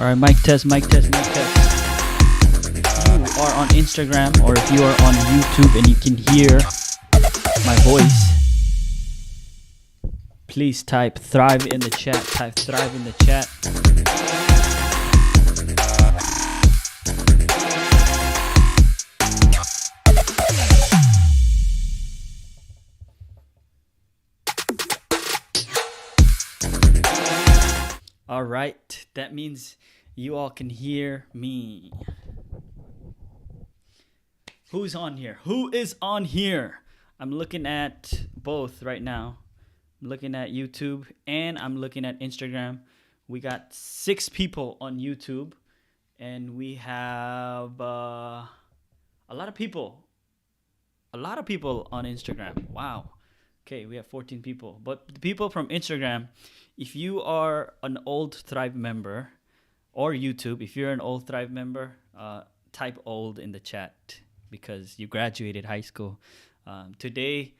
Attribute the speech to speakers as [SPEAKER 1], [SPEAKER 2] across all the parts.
[SPEAKER 1] All right, mic test, mic test, mic test. If you are on Instagram or if you are on YouTube and you can hear my voice, please type thrive in the chat. Type thrive in the chat. All right, that means you all can hear me. Who's on here? Who is on here? I'm looking at both right now. I'm looking at YouTube and I'm looking at Instagram. We got 6 people on YouTube and we have a lot of people. A lot of people on Instagram. Wow. Okay, we have 14 people. But the people from Instagram, if you are an old Thrive member, or YouTube, if you're an old Thrive member, type old in the chat because you graduated high school. Today,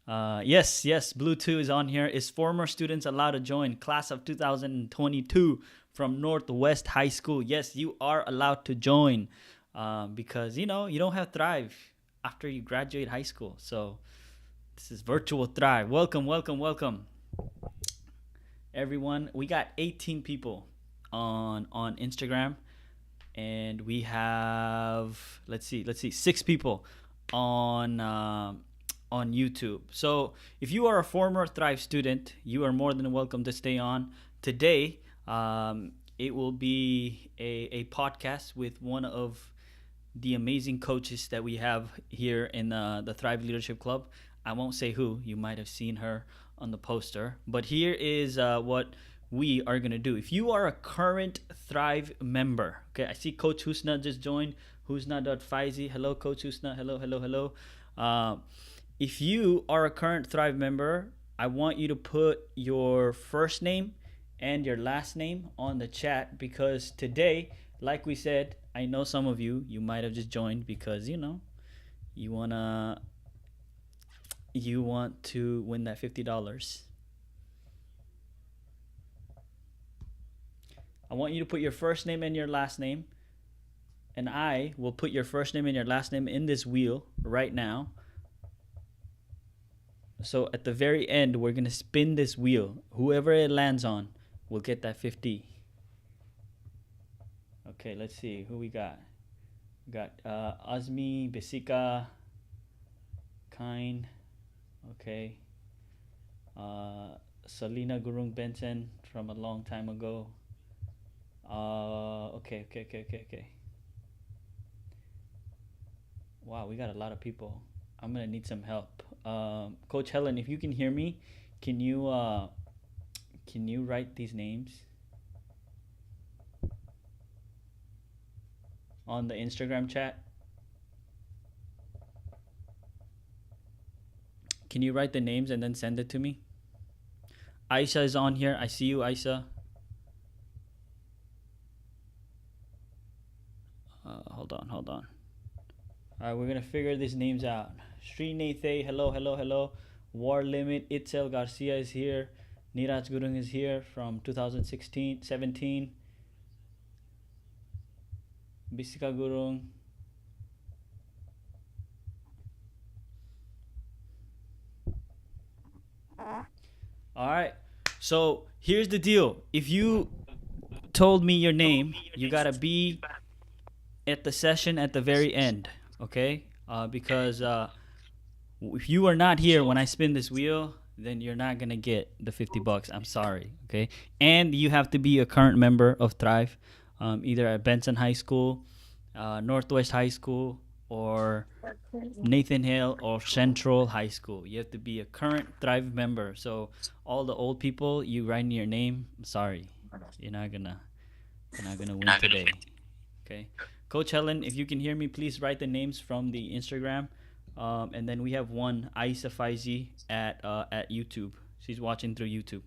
[SPEAKER 1] yes, Blue 2 is on here. Is former students allowed to join class of 2022 from Northwest High School? Yes, you are allowed to join. because you don't have Thrive after you graduate high school. So this is virtual Thrive. Welcome, welcome, welcome, everyone. We got 18 people on Instagram, and we have let's see 6 people on YouTube. So if you are a former Thrive student, you are more than welcome to stay on. Today, it will be a podcast with one of the amazing coaches that we have here in the Thrive Leadership Club. I won't say who. You might have seen her on the poster. But here is what we are going to do. If you are a current Thrive member, okay, I see Coach Husna just joined. Husna.Faizi. Hello, Coach Husna. Hello, hello, hello. If you are a current Thrive member, I want you to put your first name and your last name on the chat, because today, like we said, I know some of you might have just joined because you want to win that $50. I want you to put your first name and your last name, and I will put your first name and your last name in this wheel right now. So at the very end, we're gonna spin this wheel. Whoever it lands on will get that 50. Okay, let's see who we got. We got Azmi, Besika, Kine. Okay. Selena Gurung Benson from a long time ago. Okay. Wow, we got a lot of people. I'm gonna need some help. Coach Helen, if you can hear me, can you write these names on the Instagram chat? Can you write the names and then send it to me? Aisha is on here. I see you, Aisha. Hold on. All right, we're gonna figure these names out. Srinathe, hello. War Limit, Itzel Garcia is here. Niraj Gurung is here from 2017. Bisika Gurung. All right. So here's the deal. If you told me your name, you gotta be at the session at the very end, okay? Because if you are not here when I spin this wheel, then you're not gonna get the $50. I'm sorry, okay? And you have to be a current member of Thrive, either at Benson High School, Northwest High School, or Nathan Hale or Central High School. You have to be a current Thrive member. So all the old people, you write in your name. I'm sorry, you're not gonna win today, okay? Coach Helen, if you can hear me, please write the names from the Instagram. And then we have one, Aisa Faizi, at YouTube. She's watching through YouTube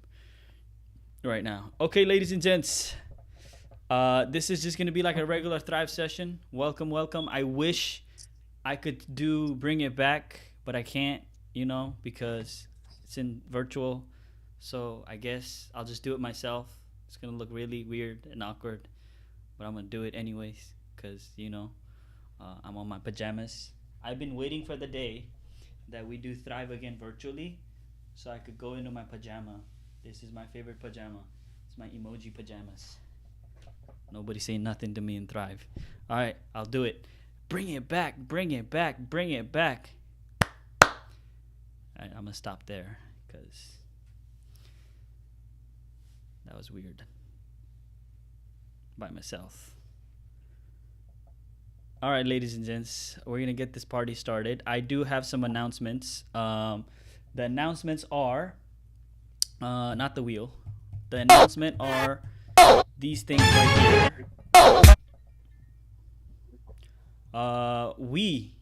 [SPEAKER 1] right now. Okay, ladies and gents, this is just gonna be like a regular Thrive session. Welcome. I wish I could bring it back, but I can't, because it's in virtual. So I guess I'll just do it myself. It's gonna look really weird and awkward, but I'm gonna do it anyways, because I'm on my pajamas. I've been waiting for the day that we do Thrive again virtually, so I could go into my pajama. This is my favorite pajama. It's my emoji pajamas. Nobody saying nothing to me in Thrive. All right, I'll do it. Bring it back. All right, I'm gonna stop there because that was weird by myself. All right, ladies and gents, we're going to get this party started. I do have some announcements. The announcements are, not the wheel. The announcement are these things right here. We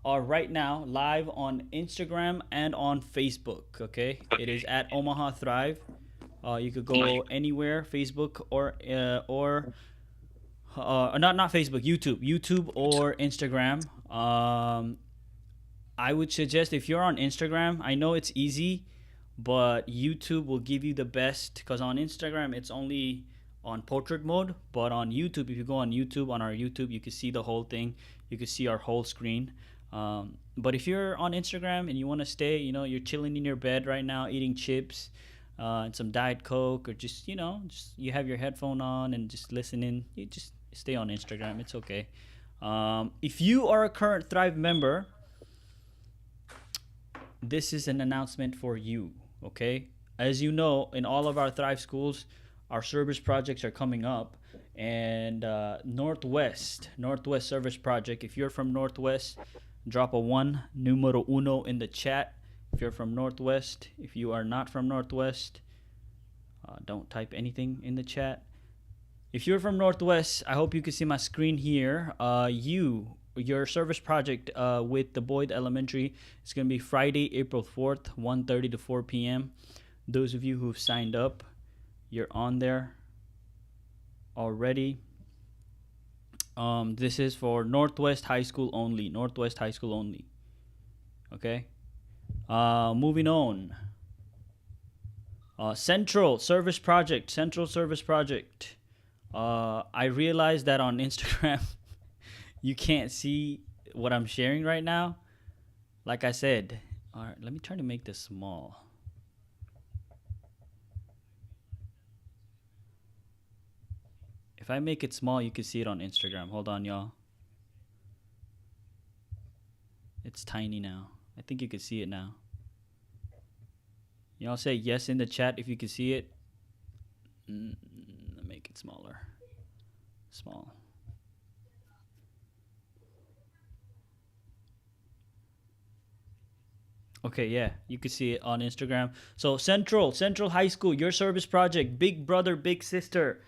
[SPEAKER 1] are right now live on Instagram and on Facebook, okay? It is at Omaha Thrive. You could go anywhere, Facebook or not Facebook, YouTube or Instagram. I would suggest, if you're on Instagram, I know it's easy, but YouTube will give you the best, because on Instagram it's only on portrait mode. But on YouTube, if you go on YouTube, on our YouTube, you can see the whole thing. You can see our whole screen. But if you're on Instagram and you want to stay, you're chilling in your bed right now, eating chips and some Diet Coke, or just, just you have your headphone on and just listening, you just stay on Instagram. It's okay. If you are a current Thrive member, this is an announcement for you, okay? As you know, in all of our Thrive schools, our service projects are coming up. And Northwest Service Project, if you're from Northwest, drop a 1, numero uno in the chat. If you're from Northwest, if you are not from Northwest, don't type anything in the chat. If you're from Northwest, I hope you can see my screen here. Your service project with the Boyd Elementary is going to be Friday, April 4th, 1:30 to 4 p.m. Those of you who've signed up, you're on there already. This is for Northwest High School only. Northwest High School only. Okay. Moving on. Central Service Project. I realized that on Instagram you can't see what I'm sharing right now. Like I said, all right, let me try to make this small. If I make it small, you can see it on Instagram. Hold on, y'all. It's tiny now. I think you can see it now. Y'all say yes in the chat if you can see it. Make it smaller. Small. Okay, yeah, you can see it on Instagram. So Central High School, your service project, big brother, big sister.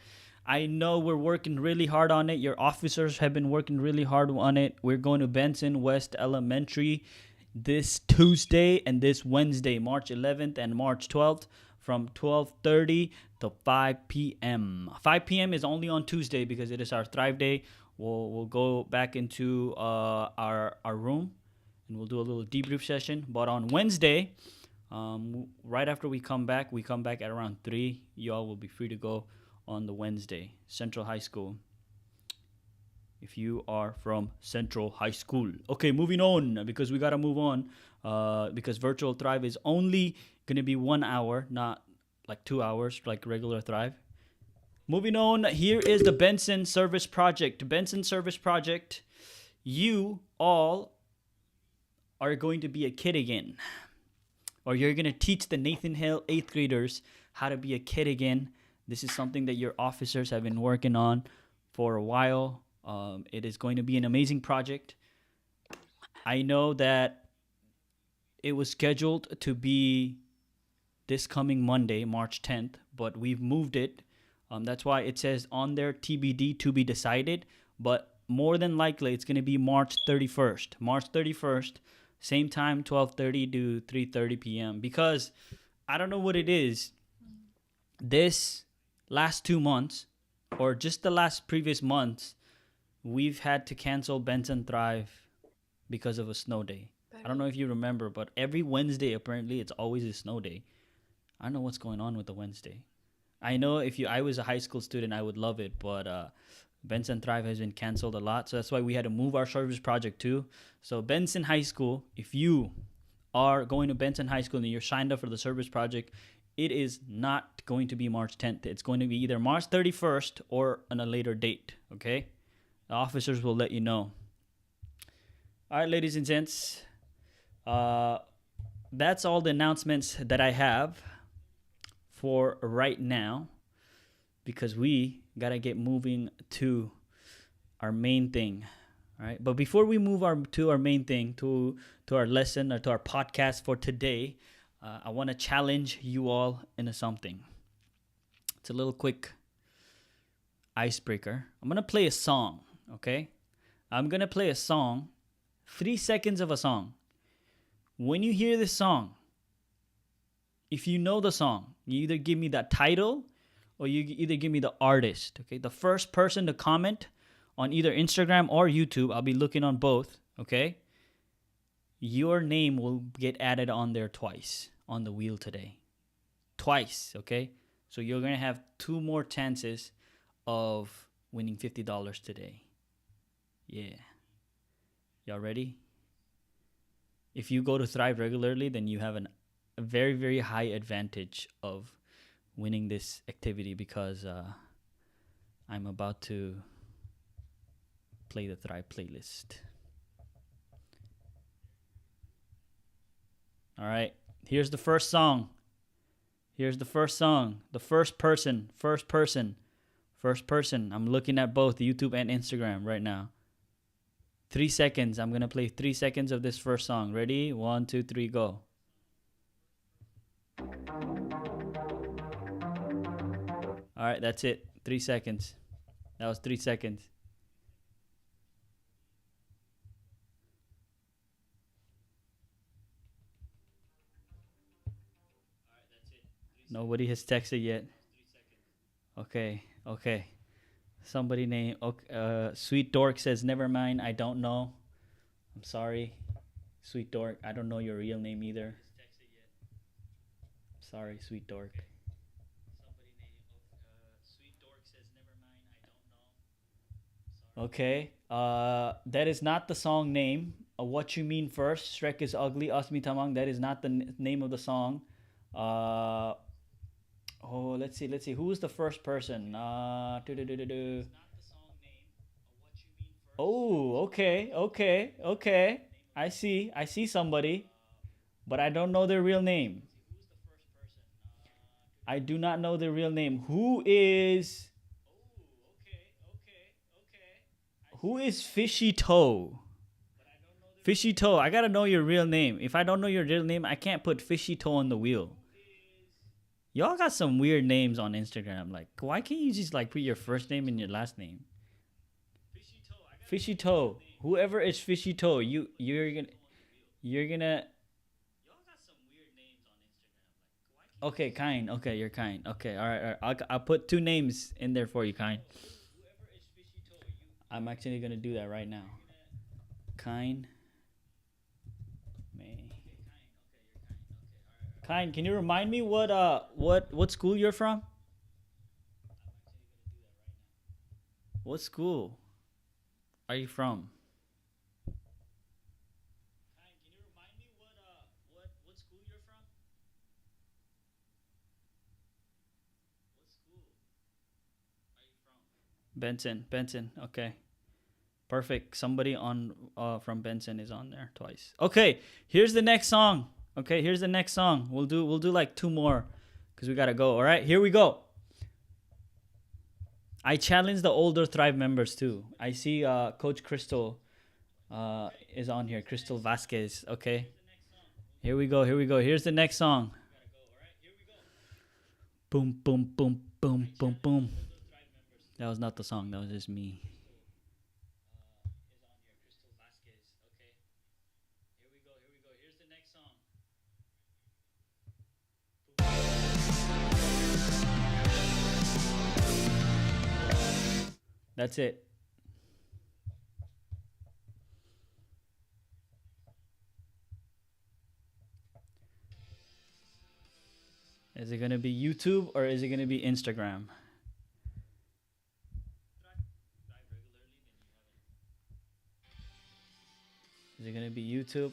[SPEAKER 1] I know we're working really hard on it. Your officers have been working really hard on it. We're going to Benson West Elementary this Tuesday and this Wednesday, March 11th and March 12th, from 12:30 to 5 p.m. 5 p.m. is only on Tuesday because it is our Thrive Day. We'll go back into our room and we'll do a little debrief session. But on Wednesday, right after we come back at around 3. Y'all will be free to go on the Wednesday. Central High School, if you are from Central High School. Okay, moving on, because we got to move on, because Virtual Thrive is only going to be 1 hour, not like 2 hours like regular Thrive. Moving on, here is the Benson Service Project. Benson Service Project, you all are going to be a kid again. Or you're going to teach the Nathan Hill 8th graders how to be a kid again. This is something that your officers have been working on for a while. It is going to be an amazing project. I know that it was scheduled to be this coming Monday, March 10th, but we've moved it. That's why it says on there TBD, to be decided. But more than likely, it's going to be March 31st. March 31st, same time, 12:30 to 3:30 p.m. Because I don't know what it is. This last 2 months, or just the last previous months, we've had to cancel Benson Thrive because of a snow day. I don't know if you remember, but every Wednesday, apparently, it's always a snow day. I don't know what's going on with the Wednesday. I know I was a high school student, I would love it, but Benson Thrive has been canceled a lot. So that's why we had to move our service project too. So Benson High School, if you are going to Benson High School and you're signed up for the service project, it is not going to be March 10th. It's going to be either March 31st or on a later date, okay? The officers will let you know. All right, ladies and gents. That's all the announcements that I have for right now, because we got to get moving to our main thing. All right. But before we move to our main thing, to our lesson or to our podcast for today, I want to challenge you all into something. It's a little quick icebreaker. I'm going to play a song, okay? I'm going to play a song, 3 seconds of a song. When you hear this song, if you know the song, you either give me the title or you either give me the artist, okay? The first person to comment on either Instagram or YouTube, I'll be looking on both, okay? Your name will get added on there twice on the wheel today. Twice, okay? So you're going to have 2 more chances of winning $50 today. Yeah. Y'all ready? If you go to Thrive regularly, then you have a very, very high advantage of winning this activity because I'm about to play the Thrive playlist. All right. Here's the first song. Here's the first song. The first person. First person. First person. I'm looking at both YouTube and Instagram right now. 3 seconds. I'm going to play 3 seconds of this first song. Ready? 1, 2, 3, go. All right. That's it. 3 seconds. That was 3 seconds. Nobody has texted yet. Okay. Okay. Somebody named Sweet Dork says, never mind. I don't know. I'm sorry. Sweet Dork. I don't know your real name either. Sorry, Sweet Dork. Okay. That is not the song name. What you mean first? Shrek is ugly. Asmi Tamang. That is not the name of the song. Uh, oh, let's see. Let's see. Who was the first person? Oh, okay, okay, okay. I see. I see somebody, but I don't know their real name. I do not know their real name. Who is Fishy Toe? Fishy Toe. I gotta know your real name. If I don't know your real name, I can't put Fishy Toe on the wheel. Y'all got some weird names on Instagram. Like, why can't you just like put your first name and your last name? Fishy Toe. Whoever is Fishy Toe, you're gonna. Okay, kind. Okay, you're kind. Okay, all right, all right. I'll put two names in there for you, kind. I'm actually gonna do that right now. Kind. May. Kind. Can you remind me what school you're from? What school are you from? Benson. Benson. Okay. Perfect. Somebody on from Benson is on there twice. Okay, here's the next song. Okay, here's the next song. We'll do like two more because we gotta go. All right, here we go. I challenge the older Thrive members too. I see Coach Crystal is on here. Crystal Vasquez. Okay, here we go. Here we go. Here's the next song. Boom, boom, boom, boom, boom, boom. That was not the song. That was just me. That's it. Is it gonna be YouTube or is it gonna be Instagram? Is it gonna be YouTube?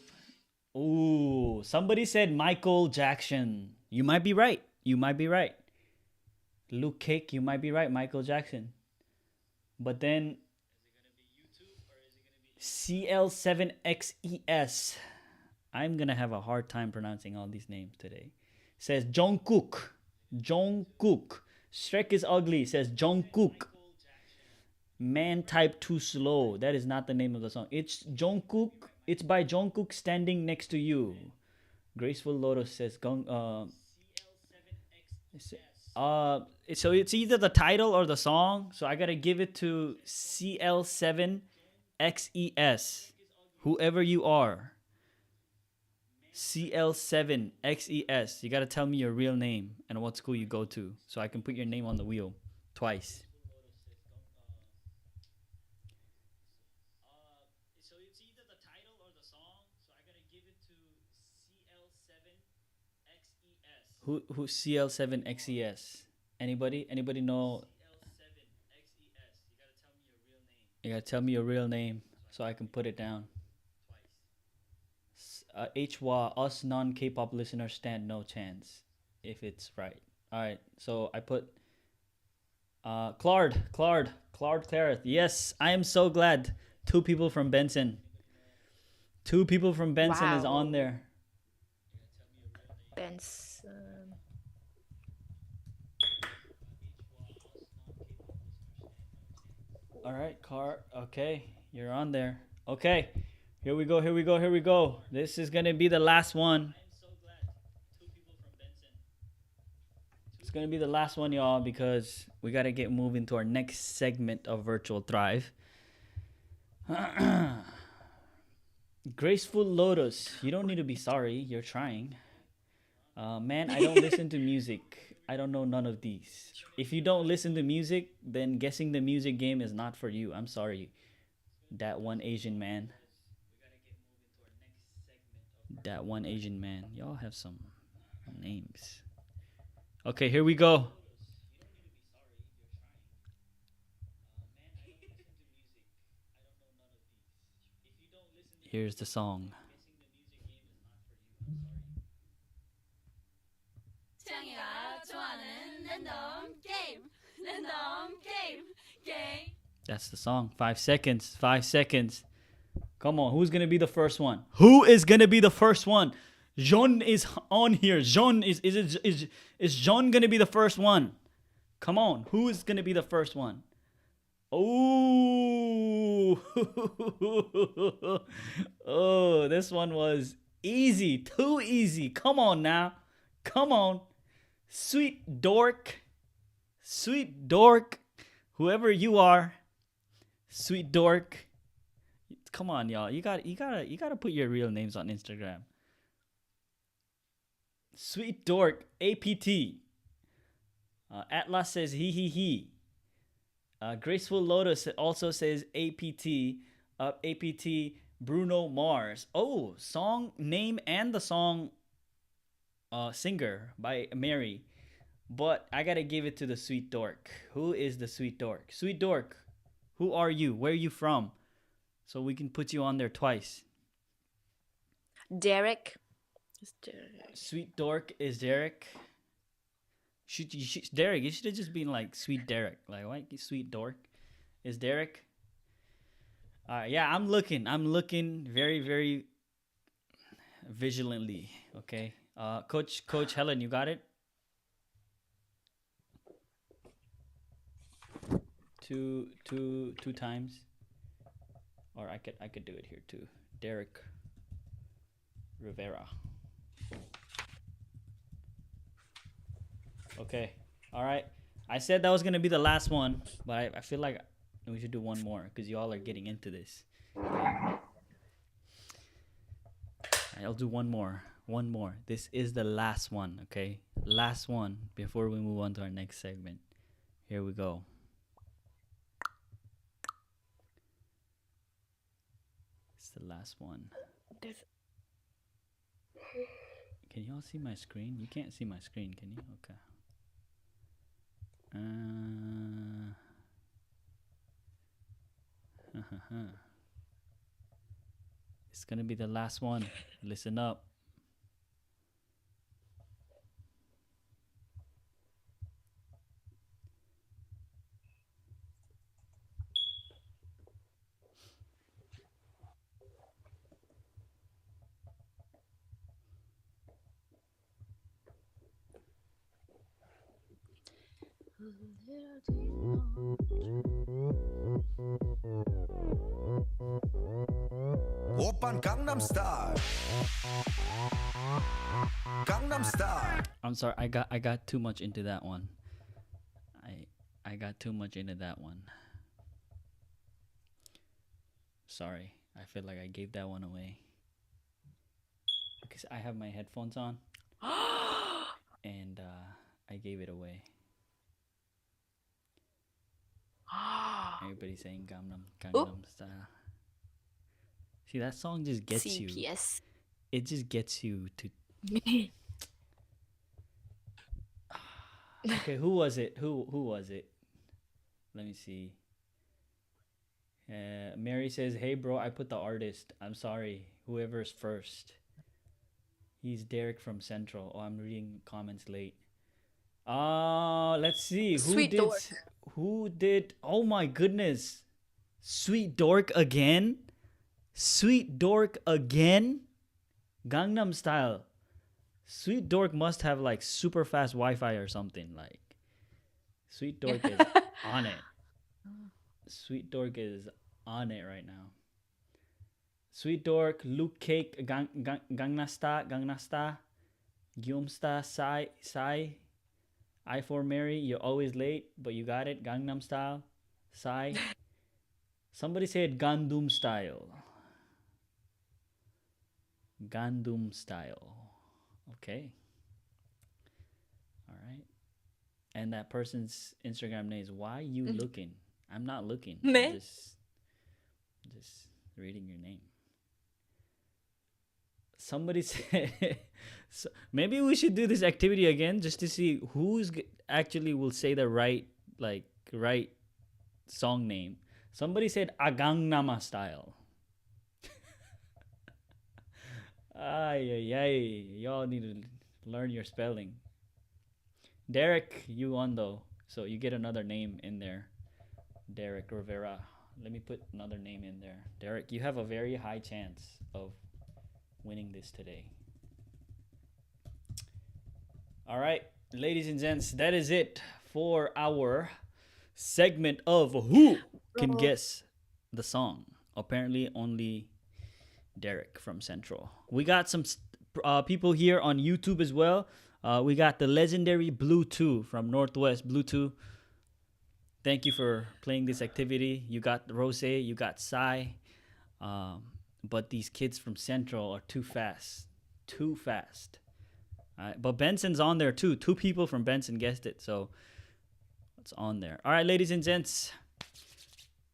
[SPEAKER 1] Ooh, somebody said Michael Jackson. You might be right. You might be right. Luke Cake, you might be right. Michael Jackson. But then CL7XES. I'm gonna have a hard time pronouncing all these names today. Says Jungkook. Jungkook. Shrek is ugly. Says Jungkook. Man type too slow. That is not the name of the song. It's Jungkook. It's by Jungkook standing next to you. Graceful Lotus says so it's either the title or the song. So I gotta give it to CL7XES. Whoever you are. CL7XES. You gotta tell me your real name and what school you go to so I can put your name on the wheel twice. Who's CL7XES? Anybody? Anybody know? You gotta tell me your real name so I can put it down. HWA, us non K-pop listeners stand no chance if it's right. All right, so I put Claude Clarith. Yes, I am so glad. Two people from Benson. Two people from Benson is on
[SPEAKER 2] Wow.
[SPEAKER 1] there.
[SPEAKER 2] Benson.
[SPEAKER 1] All right, Car. Okay, you're on there. Okay, here we go. Here we go. Here we go. This is gonna be the last one. It's gonna be the last one, y'all, because we gotta get moving to our next segment of Virtual Thrive. Graceful Lotus. You don't need to be sorry. You're trying. Man, I don't listen to music. I don't know none of these. If you don't listen to music, then guessing the music game is not for you. I'm sorry. That one Asian man. That one Asian man. Y'all have some names. Okay, here we go. Here's the song.
[SPEAKER 3] 창이가 좋아하는 랜덤 게임 랜덤 게임
[SPEAKER 1] That's the song. 5 seconds. 5 seconds. Come on. Who's gonna be the first one? Who is gonna be the first one? Jean is on here. Jean is Jean gonna be the first one? Come on. Who is gonna be the first one? Oh, oh, this one was easy. Too easy. Come on now. Come on. Sweet dork. Sweet dork. Whoever you are. Sweet dork. Come on, y'all. You gotta put your real names on Instagram. Sweet dork. APT. Atlas says he. Graceful Lotus also says APT. APT Bruno Mars. Oh, song name and the song singer by Mary. But I gotta give it to the sweet dork. Who is the sweet dork? Sweet dork, who are you? Where are you from? So we can put you on there twice.
[SPEAKER 2] Derek. It's Derek.
[SPEAKER 1] Sweet dork is Derek. Derek, you should have just been like sweet Derek. Like, why sweet dork? Is Derek? Yeah, I'm looking. I'm looking very, very vigilantly. Okay. Coach Helen, you got it? Two times. Or I could do it here too. Derek Rivera. Okay. All right. I said that was gonna be the last one, but I feel like we should do one more because you all are getting into this. Okay. I'll do one more. One more. This is the last one. Okay. Last one before we move on to our next segment. Here we go. It's the last one.
[SPEAKER 2] This-
[SPEAKER 1] Can y'all see my screen? You can't see my screen, can you? Okay. It's gonna be the last one. Listen up.
[SPEAKER 4] 오빤 강남스타일 강남스타일
[SPEAKER 1] I'm sorry. I got too much into that one. I got too much into that one. Sorry. I feel like I gave that one away because I have my headphones on and I gave it away. Everybody's saying Gangnam Style. See, that song just gets you.
[SPEAKER 2] CPS.
[SPEAKER 1] It just gets you to. Okay, who was it? Who was it? Let me see. Mary says, "Hey, bro, I put the artist. I'm sorry. Whoever's first. He's Derek from Central. Oh, I'm reading comments late. Let's see.
[SPEAKER 2] Sweet dork.
[SPEAKER 1] Who did? Oh my goodness. Sweet Dork again? Sweet Dork again? Gangnam Style. Sweet Dork must have like super fast Wi-Fi or something. Like, Sweet Dork is on it. Sweet Dork is on it right now. Sweet Dork, Luke Cake, Gangnasta, Gyumsta, Sai. I for Mary, you're always late, but you got it. Gangnam Style, Sai. Somebody said Gandum Style. Gandum Style. Okay. All right. And that person's Instagram name is Why You Looking? I'm not looking.
[SPEAKER 2] Me?
[SPEAKER 1] I'm just reading your name. Somebody said so maybe we should do this activity again just to see actually will say the right song name. Somebody said Agangnama Style. Ay, ay, ay. Y'all need to learn your spelling. Derek, you won though. So you get another name in there. Derek Rivera. Let me put another name in there. Derek, you have a very high chance of winning this today. All right, ladies and gents, that is it for our segment of Who Can Guess the Song. Apparently, only Derek from Central. We got some people here on YouTube as well. We got the legendary Blue 2 from Northwest. Blue 2, thank you for playing this activity. You got Rose, you got Sai. But these kids from Central are too fast. Too fast. All right, but Benson's on there too. 2 people from Benson guessed it. So it's on there. All right, ladies and gents.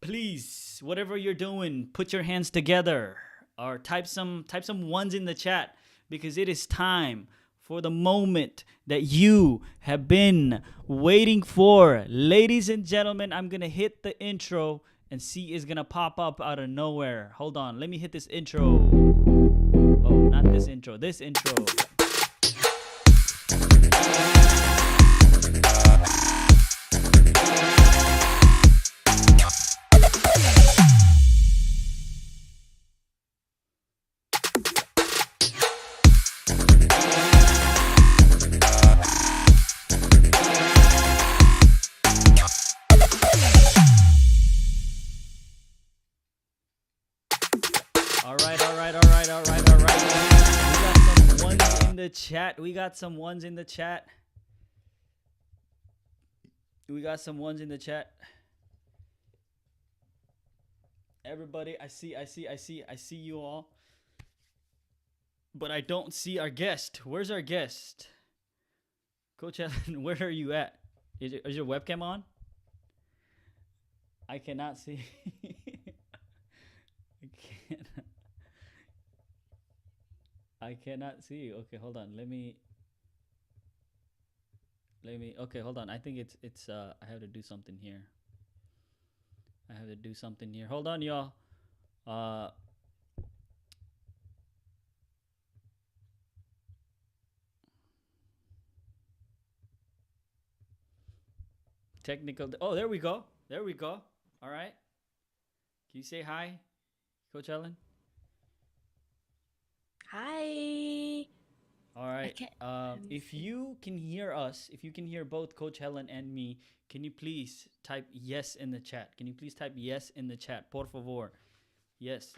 [SPEAKER 1] Please, whatever you're doing, put your hands together or type some ones in the chat because it is time for the moment that you have been waiting for. Ladies and gentlemen, I'm going to hit the intro and C is going to pop up out of nowhere. Hold on. Let me hit this intro. Oh, not this intro. This intro. We got some ones in the chat. Everybody, I see you all. But I don't see our guest. Where's our guest? Coach Ellen, where are you at? Is your webcam on? I cannot see. I cannot see you. Okay, hold on. Let me. Okay, hold on. I think it's. I have to do something here. Hold on, y'all. Technical. Oh, there we go. All right. Can you say hi, Coach Ellen?
[SPEAKER 2] Hi.
[SPEAKER 1] All right. If you can hear us, if you can hear both Coach Helen and me, can you please type yes in the chat? Por favor. Yes.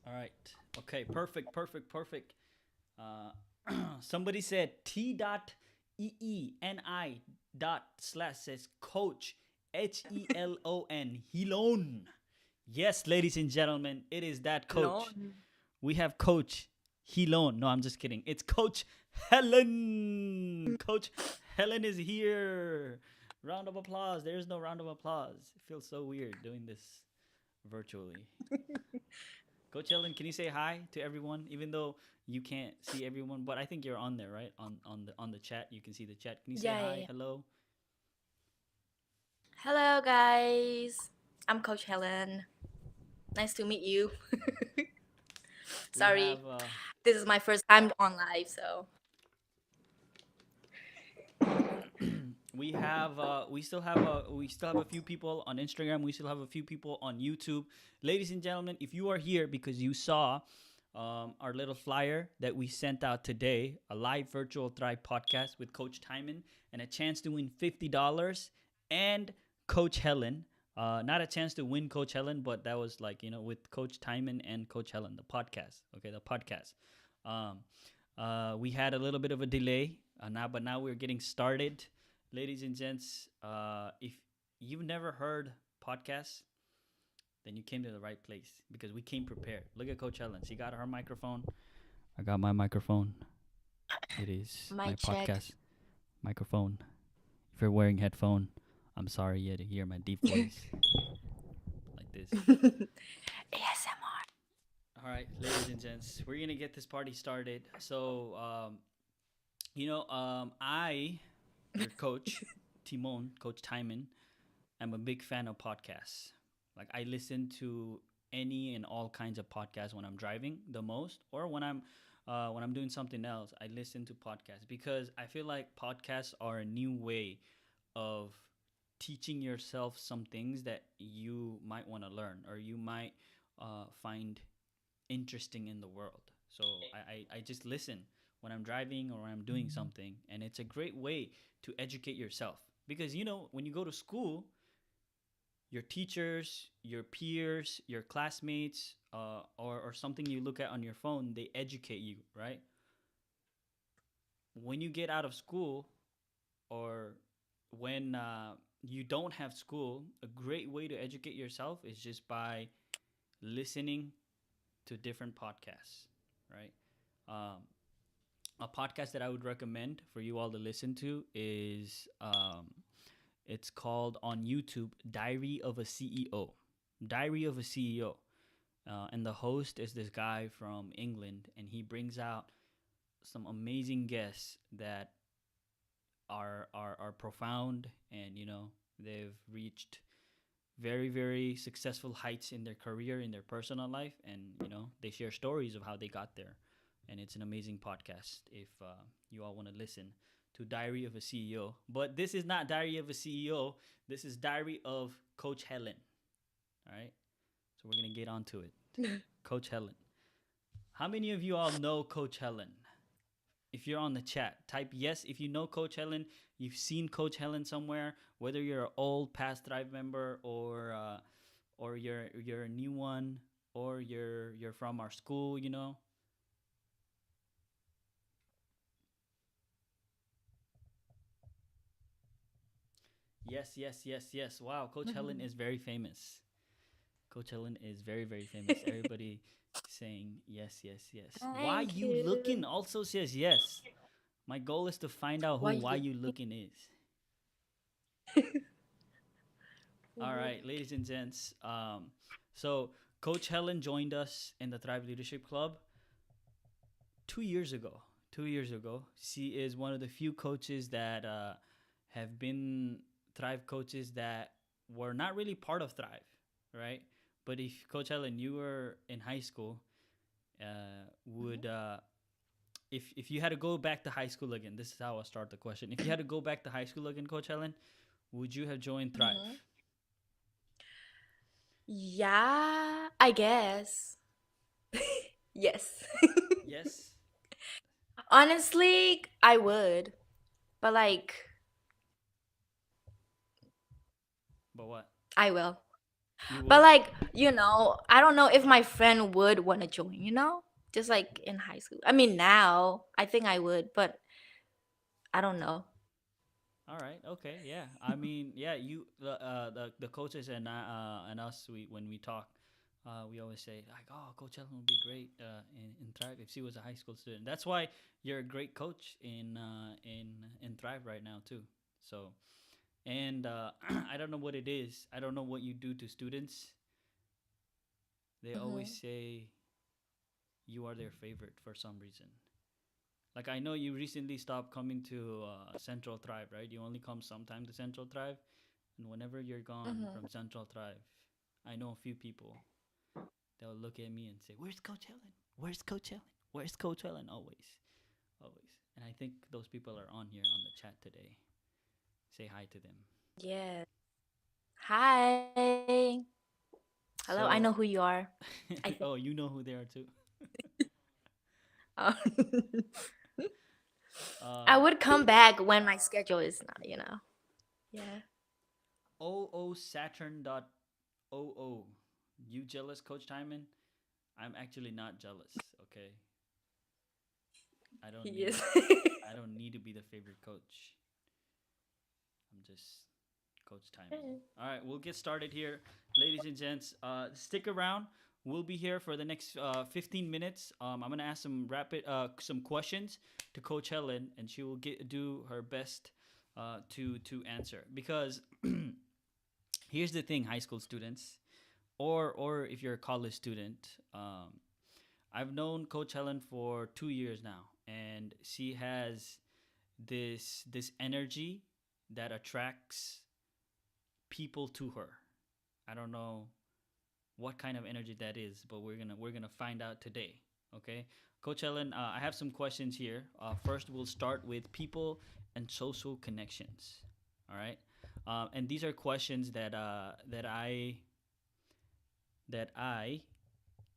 [SPEAKER 1] All right. Okay. Perfect. Somebody said t.eeni./ says Coach HELON. Helon. Yes, ladies and gentlemen, it is that coach.
[SPEAKER 2] Helon.
[SPEAKER 1] We have Coach Helon. No, I'm just kidding. It's Coach Helen. Coach Helen is here. Round of applause. There's no round of applause. It feels so weird doing this virtually. Coach Helen, can you say hi to everyone? Even though you can't see everyone, but I think you're on there, right? On the chat, you can see the chat. Can you say
[SPEAKER 2] Yeah, yeah,
[SPEAKER 1] hi,
[SPEAKER 2] yeah.
[SPEAKER 1] hello?
[SPEAKER 2] Hello, guys. I'm Coach Helen. Nice to meet you.
[SPEAKER 1] We
[SPEAKER 2] Sorry,
[SPEAKER 1] have
[SPEAKER 2] this is my first time on live, so.
[SPEAKER 1] we still have a few people on Instagram. We still have a few people on YouTube. Ladies and gentlemen, if you are here because you saw our little flyer that we sent out today, a live virtual Thrive podcast with Coach Timon, and a chance to win $50 and Coach Helen. Not a chance to win Coach Helen, but that was like, with Coach Timon and Coach Helen, the podcast. Okay, the podcast. Um, we had a little bit of a delay but now we're getting started. Ladies and gents, if you've never heard podcasts, then you came to the right place because we came prepared. Look at Coach Helen. She got her microphone. I got my microphone. It is my
[SPEAKER 2] Mic check.
[SPEAKER 1] podcast microphone. If you're wearing headphone, I'm sorry you had to hear my deep voice like this.
[SPEAKER 2] ASMR.
[SPEAKER 1] All right, ladies and gents, we're gonna get this party started. So, I, your coach, Timon, Coach Timon, I'm a big fan of podcasts. Like I listen to any and all kinds of podcasts when I'm driving the most, or when I'm doing something else. I listen to podcasts because I feel like podcasts are a new way of teaching yourself some things that you might want to learn or you might find interesting in the world. So I just listen when I'm driving or when I'm doing something, and it's a great way to educate yourself because when you go to school, your teachers, your peers, your classmates, or something you look at on your phone, they educate you, right? When you get out of school or when you don't have school, a great way to educate yourself is just by listening to different podcasts, right? Um, a podcast that I would recommend for you all to listen to is it's called on YouTube Diary of a CEO. Diary of a CEO. And the host is this guy from England, and he brings out some amazing guests that are profound, and they've reached very very successful heights in their career, in their personal life, and they share stories of how they got there, and it's an amazing podcast if you all want to listen to Diary of a CEO. But this is not Diary of a CEO. This is Diary of Coach Helen. All right, so we're gonna get onto it. Coach Helen. How many of you all know Coach Helen? If you're on the chat, type yes if you know Coach Helen. You've seen Coach Helen somewhere, whether you're an old past Thrive member or you're a new one, or you're from our school. Yes, yes, yes, yes. Wow, Coach Helen is very famous. Coach Helen is very very famous. Everybody saying yes, yes, yes. Why
[SPEAKER 2] Thank
[SPEAKER 1] you
[SPEAKER 2] you.
[SPEAKER 1] looking also says yes. My goal is to find out who
[SPEAKER 2] Why
[SPEAKER 1] Why
[SPEAKER 2] you
[SPEAKER 1] You Looking is. All
[SPEAKER 2] looking?
[SPEAKER 1] right, ladies and gents. So Coach Helen joined us in the Thrive Leadership Club 2 years ago. 2 years ago, she is one of the few coaches that have been Thrive coaches that were not really part of Thrive, right? But if Coach Helen, you were in high school, would if you had to go back to high school again, this is how I'll start the question. If you had to go back to high school again, Coach Helen, would you have joined Thrive?
[SPEAKER 2] Mm-hmm. Yeah, I guess. Yes.
[SPEAKER 1] Yes,
[SPEAKER 2] Honestly, I would. But like,
[SPEAKER 1] but what?
[SPEAKER 2] I will.
[SPEAKER 1] You
[SPEAKER 2] But
[SPEAKER 1] would?
[SPEAKER 2] like, I don't know if my friend would want to join. Just like in high school. I mean, now, I think I would, but I don't know.
[SPEAKER 1] All right. Okay. Yeah. I mean, yeah. The coaches and us, we when we talk, we always say like, oh, Coach Ellen would be great in Thrive if she was a high school student. That's why you're a great coach in Thrive right now too. So, and I don't know what it is. I don't know what you do to students. They always
[SPEAKER 2] Mm-hmm.
[SPEAKER 1] say you are their favorite for some reason. Like I know you recently stopped coming to Central Thrive, right? You only come sometime to Central Thrive, and whenever you're gone
[SPEAKER 2] Mm-hmm.
[SPEAKER 1] from Central Thrive, I know a few people. They'll look at me and say, "Where's Coach Helen? Where's Coach Helen? Where's Coach Helen?" Always, always. And I think those people are on here on the chat today. Say hi to them.
[SPEAKER 2] Yeah. Hi. Hello. I know who
[SPEAKER 1] So,
[SPEAKER 2] you are. I think.
[SPEAKER 1] oh, you know who they are too.
[SPEAKER 2] Oh. I
[SPEAKER 1] Uh,
[SPEAKER 2] would come back when my schedule is not. Yeah.
[SPEAKER 1] Saturn dot oo. You jealous, Coach Timon? I'm actually not jealous. Okay, I don't
[SPEAKER 2] He
[SPEAKER 1] need.
[SPEAKER 2] is.
[SPEAKER 1] I don't need to be the favorite coach. I'm just Coach Timon. All right, we'll get started here, ladies and gents. Stick around. We'll be here for the next 15 minutes. I'm gonna ask some questions to Coach Helen, and she will do her best to answer. Because here's the thing, high school students, or if you're a college student, I've known Coach Helen for 2 years now, and she has this energy that attracts people to her. I don't know what kind of energy that is, but we're gonna find out today. Okay, Coach Helen, I have some questions here. First, we'll start with people and social connections. All right, and these are questions that I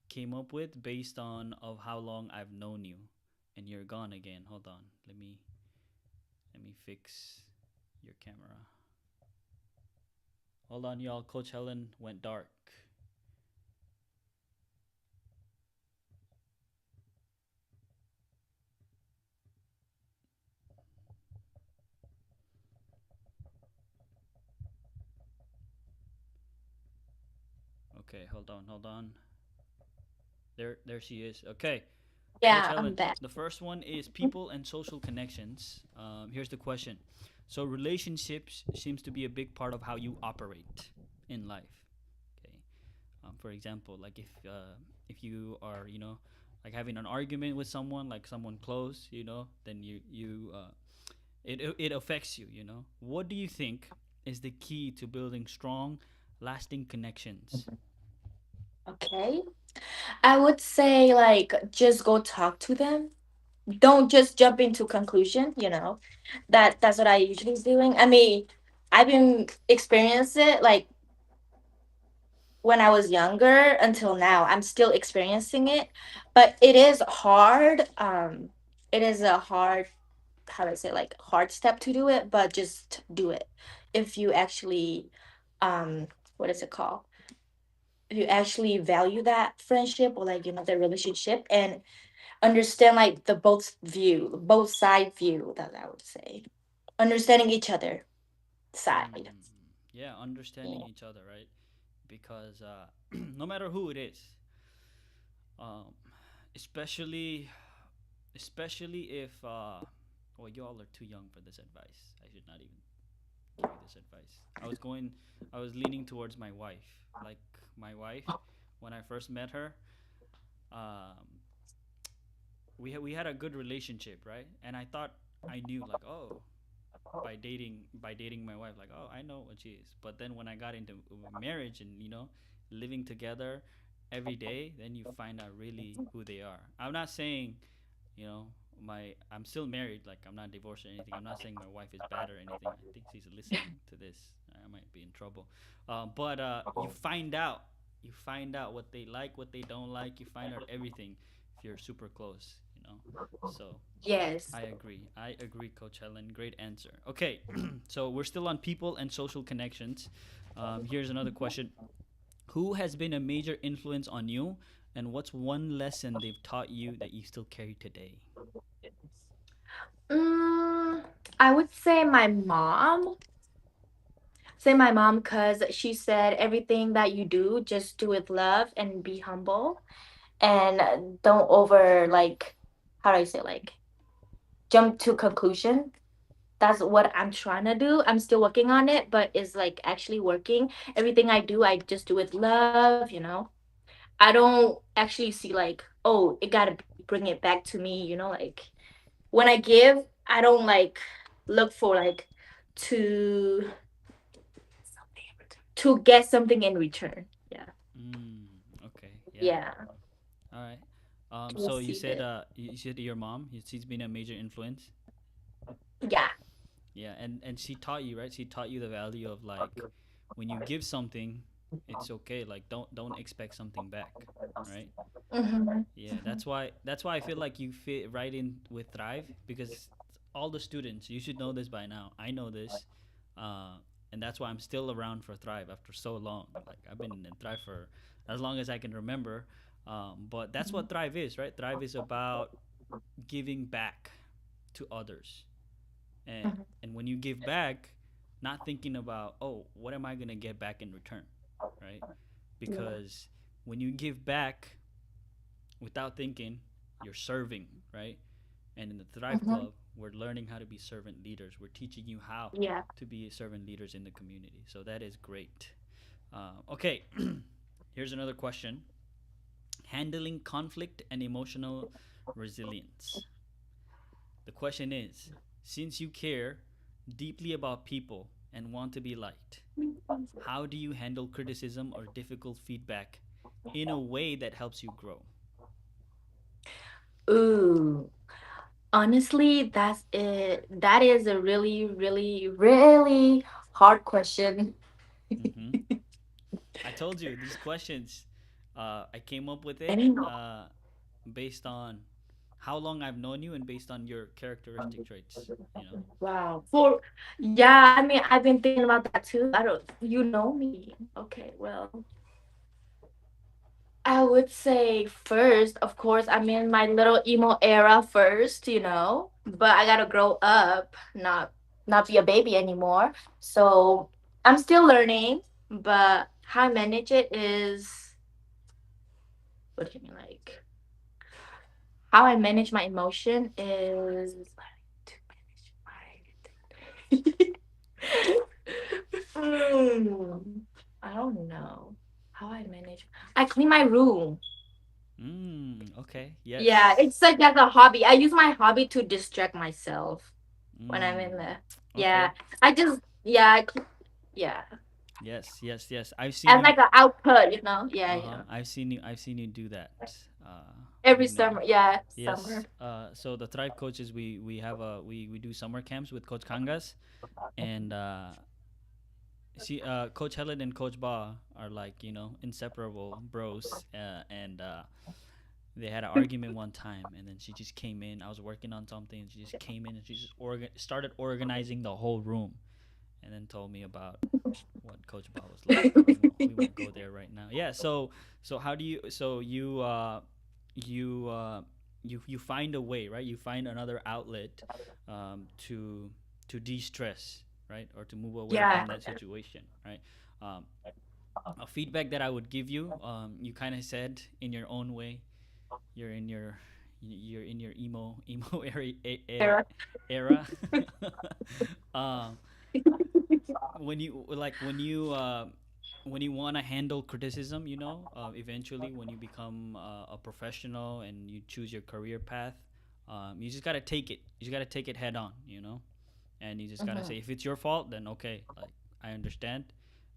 [SPEAKER 1] came up with based on of how long I've known you. And you're gone again. Hold on. Let me fix your camera. Hold on, y'all. Coach Helen went dark. Okay, hold on. There she is. Okay, Coach
[SPEAKER 2] Yeah, I'm
[SPEAKER 1] Helen.
[SPEAKER 2] back.
[SPEAKER 1] The first one is people and social connections. Here's the question. So relationships seems to be a big part of how you operate in life. Okay. For example, like if you are like having an argument with someone, like someone close, then it affects you. What do you think is the key to building strong, lasting connections?
[SPEAKER 2] Okay. I would say like just go talk to them. Don't just jump into conclusion. That's what I usually doing. I mean, I've been experiencing it like when I was younger until now. I'm still experiencing it, but it is hard. It is a hard, how do I say, like hard step to do it, but just do it. If you actually, what is it called? If you actually value that friendship or like the relationship and understand like the both side view, that I would say, understanding each other side.
[SPEAKER 1] Mm, yeah, understanding
[SPEAKER 2] Yeah.
[SPEAKER 1] each other, right? Because no matter who it is, um, especially especially if well, you all are too young for this advice. I should not even give you this advice. I was leaning towards my wife. Like my wife, when I first met her, um, we had a good relationship, right? And I thought I knew like, oh, by dating my wife, like, oh, I know what she is. But then when I got into marriage and living together every day, then you find out really who they are. I'm not saying you know my I'm still married, like I'm not divorced or anything. I'm not saying my wife is bad or anything. I think she's listening to this. I might be in trouble. But you find out what they like, what they don't like. You find out everything if you're super close. So
[SPEAKER 2] Yes.
[SPEAKER 1] I agree, Coach Helen. Great answer. Okay, so we're still on people and social connections. Here's another question. Who has been a major influence on you, and what's one lesson they've taught you that you still carry today?
[SPEAKER 2] Mm, I would say my mom. Say my mom, because she said everything that you do, just do with love and be humble and don't over like, how do I say, like jump to conclusion. That's what I'm trying to do. I'm still working on it, but it's like actually working. Everything I do, I just do with love. I don't actually see like, oh, it gotta bring it back to me, like when I give, I don't like look for like to get something in return. Yeah.
[SPEAKER 1] Mm, okay. Yeah.
[SPEAKER 2] Yeah.
[SPEAKER 1] All right.
[SPEAKER 2] To
[SPEAKER 1] So you
[SPEAKER 2] receive
[SPEAKER 1] said
[SPEAKER 2] it.
[SPEAKER 1] you said your mom, she's been a major influence.
[SPEAKER 2] Yeah.
[SPEAKER 1] Yeah, and she taught you, right? She taught you the value of like when you give something, it's okay. Like don't expect something back, right?
[SPEAKER 2] Mm-hmm.
[SPEAKER 1] Yeah, that's why I feel like you fit right in with Thrive because all the students, you should know this by now. I know this, uh, and that's why I'm still around for Thrive after so long. Like I've been in Thrive for as long as I can remember. But that's what Thrive is, right? Thrive is about giving back to others, and
[SPEAKER 2] Hmm.
[SPEAKER 1] and when you give back, not thinking about, oh, what am I gonna get back in return, right?
[SPEAKER 2] Yeah.
[SPEAKER 1] Because when you give back without thinking, you're serving, right? And in the Thrive
[SPEAKER 2] Hmm.
[SPEAKER 1] Club, we're learning how to be servant leaders. We're teaching you how
[SPEAKER 2] Yeah.
[SPEAKER 1] to be servant leaders in the community. So that is great. Okay, here's another question: handling conflict and emotional resilience. The question is, since you care deeply about people and want to be liked, how do you handle criticism or difficult feedback in a way that helps you grow?
[SPEAKER 2] Ooh. Honestly, that's it. That is a really, really, really hard question.
[SPEAKER 1] Mm-hmm. I told you these questions. I came up with it
[SPEAKER 2] And
[SPEAKER 1] based on how long I've known you and based on your characteristic traits. You know.
[SPEAKER 2] wow. Yeah, I mean, I've been thinking about that too. I don't, you know me. Okay, well, I would say first, of course, I'm in my little emo era first, but I gotta grow up, not be a baby anymore. So I'm still learning, but how I manage it is, what do you mean, like how I manage my emotion is to manage my Hmm, I don't know how I manage. I clean my room.
[SPEAKER 1] Okay.
[SPEAKER 2] Yeah,
[SPEAKER 1] Yes.
[SPEAKER 2] it's like as a hobby. I use my hobby to distract myself when I'm in
[SPEAKER 1] Mm.
[SPEAKER 2] there. Yeah,
[SPEAKER 1] Okay.
[SPEAKER 2] I just yeah, yeah,
[SPEAKER 1] Yes. Yes. Yes. I've seen
[SPEAKER 2] as
[SPEAKER 1] you.
[SPEAKER 2] like an output. Yeah,
[SPEAKER 1] Uh huh.
[SPEAKER 2] yeah.
[SPEAKER 1] I've seen you. I've seen you do that. Uh,
[SPEAKER 2] Every
[SPEAKER 1] you know.
[SPEAKER 2] summer, yeah,
[SPEAKER 1] Yes.
[SPEAKER 2] summer.
[SPEAKER 1] So the Thrive coaches, we have a we do summer camps with Coach Kangas, and Coach Helen and Coach Ba are like inseparable bros, and they had an argument one time, and then she just came in. I was working on something, and she just came in and she just started organizing the whole room, and then told me about what Coach Ba was like. But we won't go there right now. Yeah. So how do you so you you find a way, right? You find another outlet to de-stress, right, or to move away
[SPEAKER 2] Yeah.
[SPEAKER 1] from that situation, right? Um, a feedback that I would give you, you kind of said in your own way, you're in your you're in your emo
[SPEAKER 2] Era.
[SPEAKER 1] era. um, when you like when you want to handle criticism, eventually when you become a professional and you choose your career path, you just gotta take it. You just gotta take it head on, and you just gotta
[SPEAKER 2] Mhm.
[SPEAKER 1] say if it's your fault, then okay, like I understand.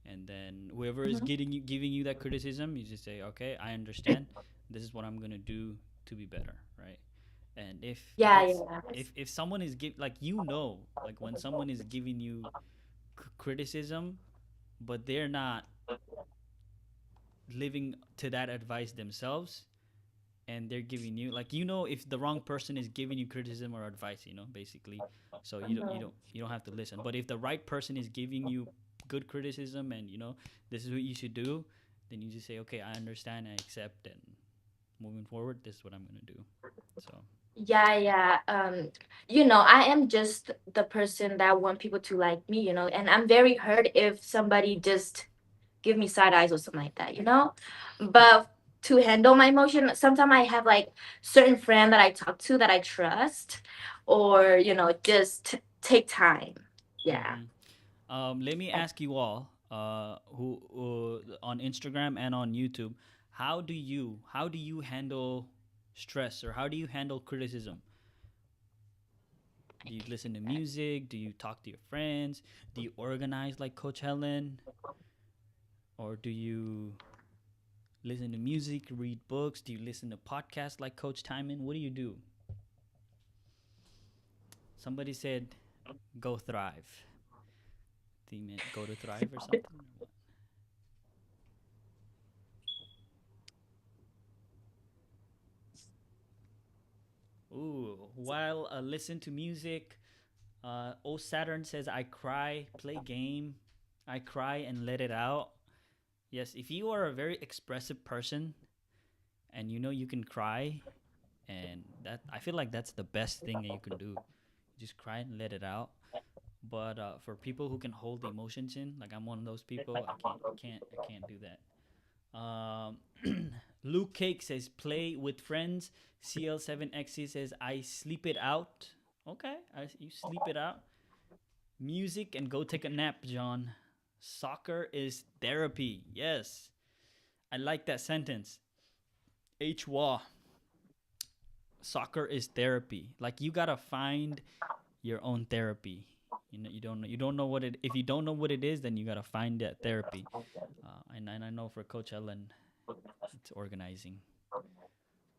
[SPEAKER 1] And then whoever is
[SPEAKER 2] Mhm.
[SPEAKER 1] giving you that criticism, you just say, okay, I understand. This is what I'm gonna do to be better, right? And if
[SPEAKER 2] Yeah,
[SPEAKER 1] it's
[SPEAKER 2] yeah.
[SPEAKER 1] if someone is like like when someone is giving you criticism, but they're not living to that advice themselves, and they're giving you like if the wrong person is giving you criticism or advice, basically, so
[SPEAKER 2] Mhm.
[SPEAKER 1] you don't have to listen. But if the right person is giving you good criticism and this is what you should do, then you just say, okay, I understand, I accept, and moving forward, this is what I'm gonna do. So.
[SPEAKER 2] Yeah, yeah. I am just the person that want people to like me, and I'm very hurt if somebody just give me side eyes or something like that. But to handle my emotion, sometimes I have like certain friend that I talk to that I trust, or just take time. Yeah.
[SPEAKER 1] Mm-hmm. Let me ask you all, who on Instagram and on YouTube, how do you handle stress, or how do you handle criticism? Do you listen to music? Do you talk to your friends? Do you organize like Coach Helen? Or do you listen to music, read books? Do you listen to podcasts like Coach Timon? What do you do? Somebody said, go thrive. Do you mean go to thrive or something? Or what? Ooh, while listen to music, O Saturn says, I cry, play game. I cry and let it out. Yes, if you are a very expressive person and you know you can cry, and that I feel like that's the best thing that you can do. Just cry and let it out. But for people who can hold the emotions in, like I'm one of those people, I can't do that. Luke Cake says play with friends. CL7XC says I sleep it out. Okay, you sleep it out. Music and go take a nap, John. Soccer is therapy. Yes, I like that sentence. H. Waugh. Soccer is therapy. Like you gotta find your own therapy. You don't know what it. If you don't know what it is, then you gotta find that therapy. And I know for Coach Ellen, it's organizing.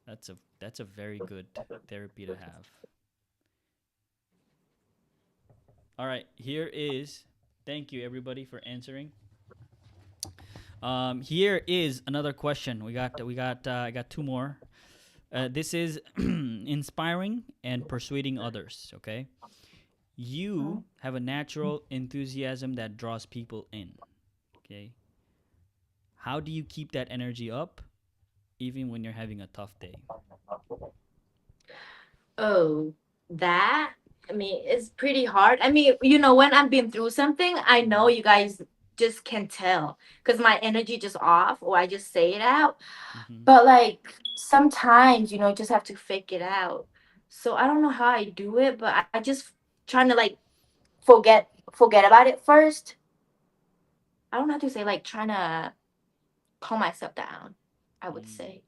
[SPEAKER 1] That's a very good therapy to have. All right, here is. Thank you everybody for answering. Here is another question. We got I got two more. This is inspiring and persuading others. Okay, you have a natural enthusiasm that draws people in. Okay, how do you keep that energy up even when you're having a tough day?
[SPEAKER 2] Oh, that. I mean, it's pretty hard. I mean, when I've been through something, I know
[SPEAKER 1] Mm-hmm.
[SPEAKER 2] you guys just can tell because my energy just off, or I just say it out.
[SPEAKER 1] Mm-hmm.
[SPEAKER 2] But like sometimes, just have to fake it out. So I don't know how I do it, but I just trying to like forget about it first. I don't know how to say, like, trying to calm myself down, I would
[SPEAKER 1] Mm.
[SPEAKER 2] say.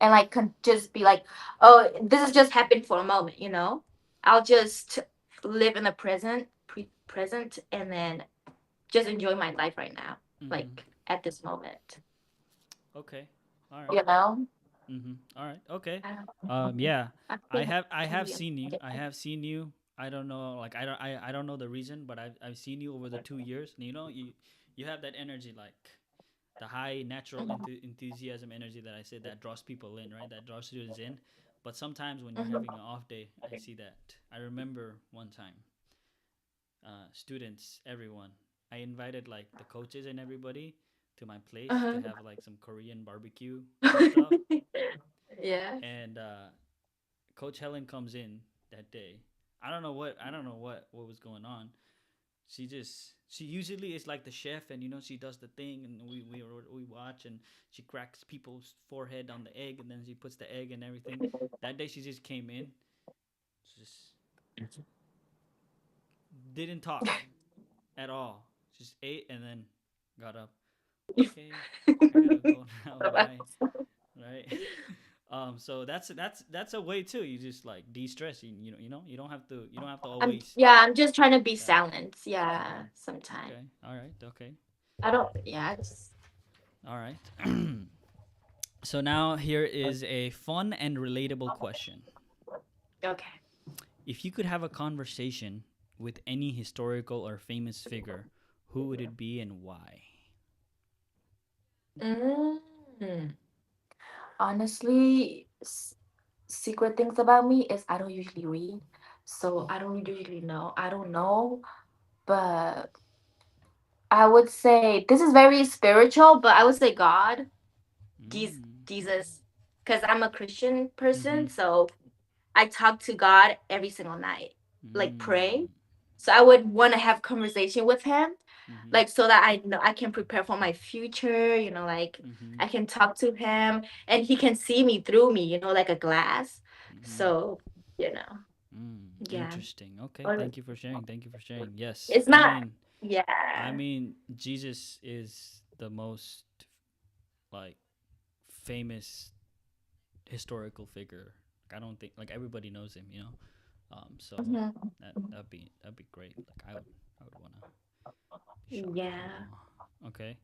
[SPEAKER 2] And like just be like, oh, this has just happened for a moment. I'll just live in the present, and then just enjoy my life right now,
[SPEAKER 1] Mm-hmm.
[SPEAKER 2] like at this moment.
[SPEAKER 1] Okay. All right.
[SPEAKER 2] you know
[SPEAKER 1] Mm-hmm. All right. Okay.
[SPEAKER 2] I,
[SPEAKER 1] Yeah.
[SPEAKER 2] I
[SPEAKER 1] I
[SPEAKER 2] think
[SPEAKER 1] have I
[SPEAKER 2] can
[SPEAKER 1] have
[SPEAKER 2] be
[SPEAKER 1] seen you. I
[SPEAKER 2] understanding.
[SPEAKER 1] have seen you. I don't know. Like I don't know the reason, but I've seen you over the 2 years. And you have that energy, like the high natural enthusiasm energy that I said, that draws people in, right? That draws students in. But sometimes when you're having an off day, I see that. I remember one time, students, everyone. I invited like the coaches and everybody to my place to
[SPEAKER 2] Uh-huh.
[SPEAKER 1] have like some Korean barbecue and stuff.
[SPEAKER 2] Yeah.
[SPEAKER 1] And Coach Helen comes in that day. I don't know what was going on. She usually is like the chef, and she does the thing, and we watch, and she cracks people's forehead on the egg, and then she puts the egg and everything. That day she just came in, just didn't talk at all. Just ate and then got up. Okay, I gotta go now. Bye. Right. So that's a way too. You just like de-stress. You don't have to always.
[SPEAKER 2] I'm just trying to be
[SPEAKER 1] Yeah.
[SPEAKER 2] silent. Yeah,
[SPEAKER 1] Mm-hmm.
[SPEAKER 2] sometimes.
[SPEAKER 1] Okay. All right. Okay.
[SPEAKER 2] I don't. Yeah, I just.
[SPEAKER 1] All right. So now here is a fun and relatable question.
[SPEAKER 2] Okay.
[SPEAKER 1] If you could have a conversation with any historical or famous figure, who would it be and why?
[SPEAKER 2] Mm. Honestly, secret things about me is I don't usually read, so I don't usually know. I don't know, but I would say this is very spiritual. But I would say God,
[SPEAKER 1] Mm.
[SPEAKER 2] Jesus, because I'm a Christian
[SPEAKER 1] Mm-hmm.
[SPEAKER 2] person, so I talk to God every single night, like pray.
[SPEAKER 1] Mm.
[SPEAKER 2] So I would want to have conversation with him,
[SPEAKER 1] Mm-hmm.
[SPEAKER 2] like so that I know I can prepare for my future, like
[SPEAKER 1] Mm-hmm.
[SPEAKER 2] I can talk to him and he can see me through me, like a glass.
[SPEAKER 1] Mm-hmm.
[SPEAKER 2] So, you know, yeah.
[SPEAKER 1] Interesting. Okay.
[SPEAKER 2] Or
[SPEAKER 1] Thank you for sharing. Thank you for sharing. Yes.
[SPEAKER 2] it's not
[SPEAKER 1] I
[SPEAKER 2] yeah.
[SPEAKER 1] mean, Jesus is the most like famous historical figure. Like, I don't think like everybody knows him, you know. So
[SPEAKER 2] Mhm.
[SPEAKER 1] that'd be great. Like I would wanna be shocked.
[SPEAKER 2] Yeah.
[SPEAKER 1] Okay.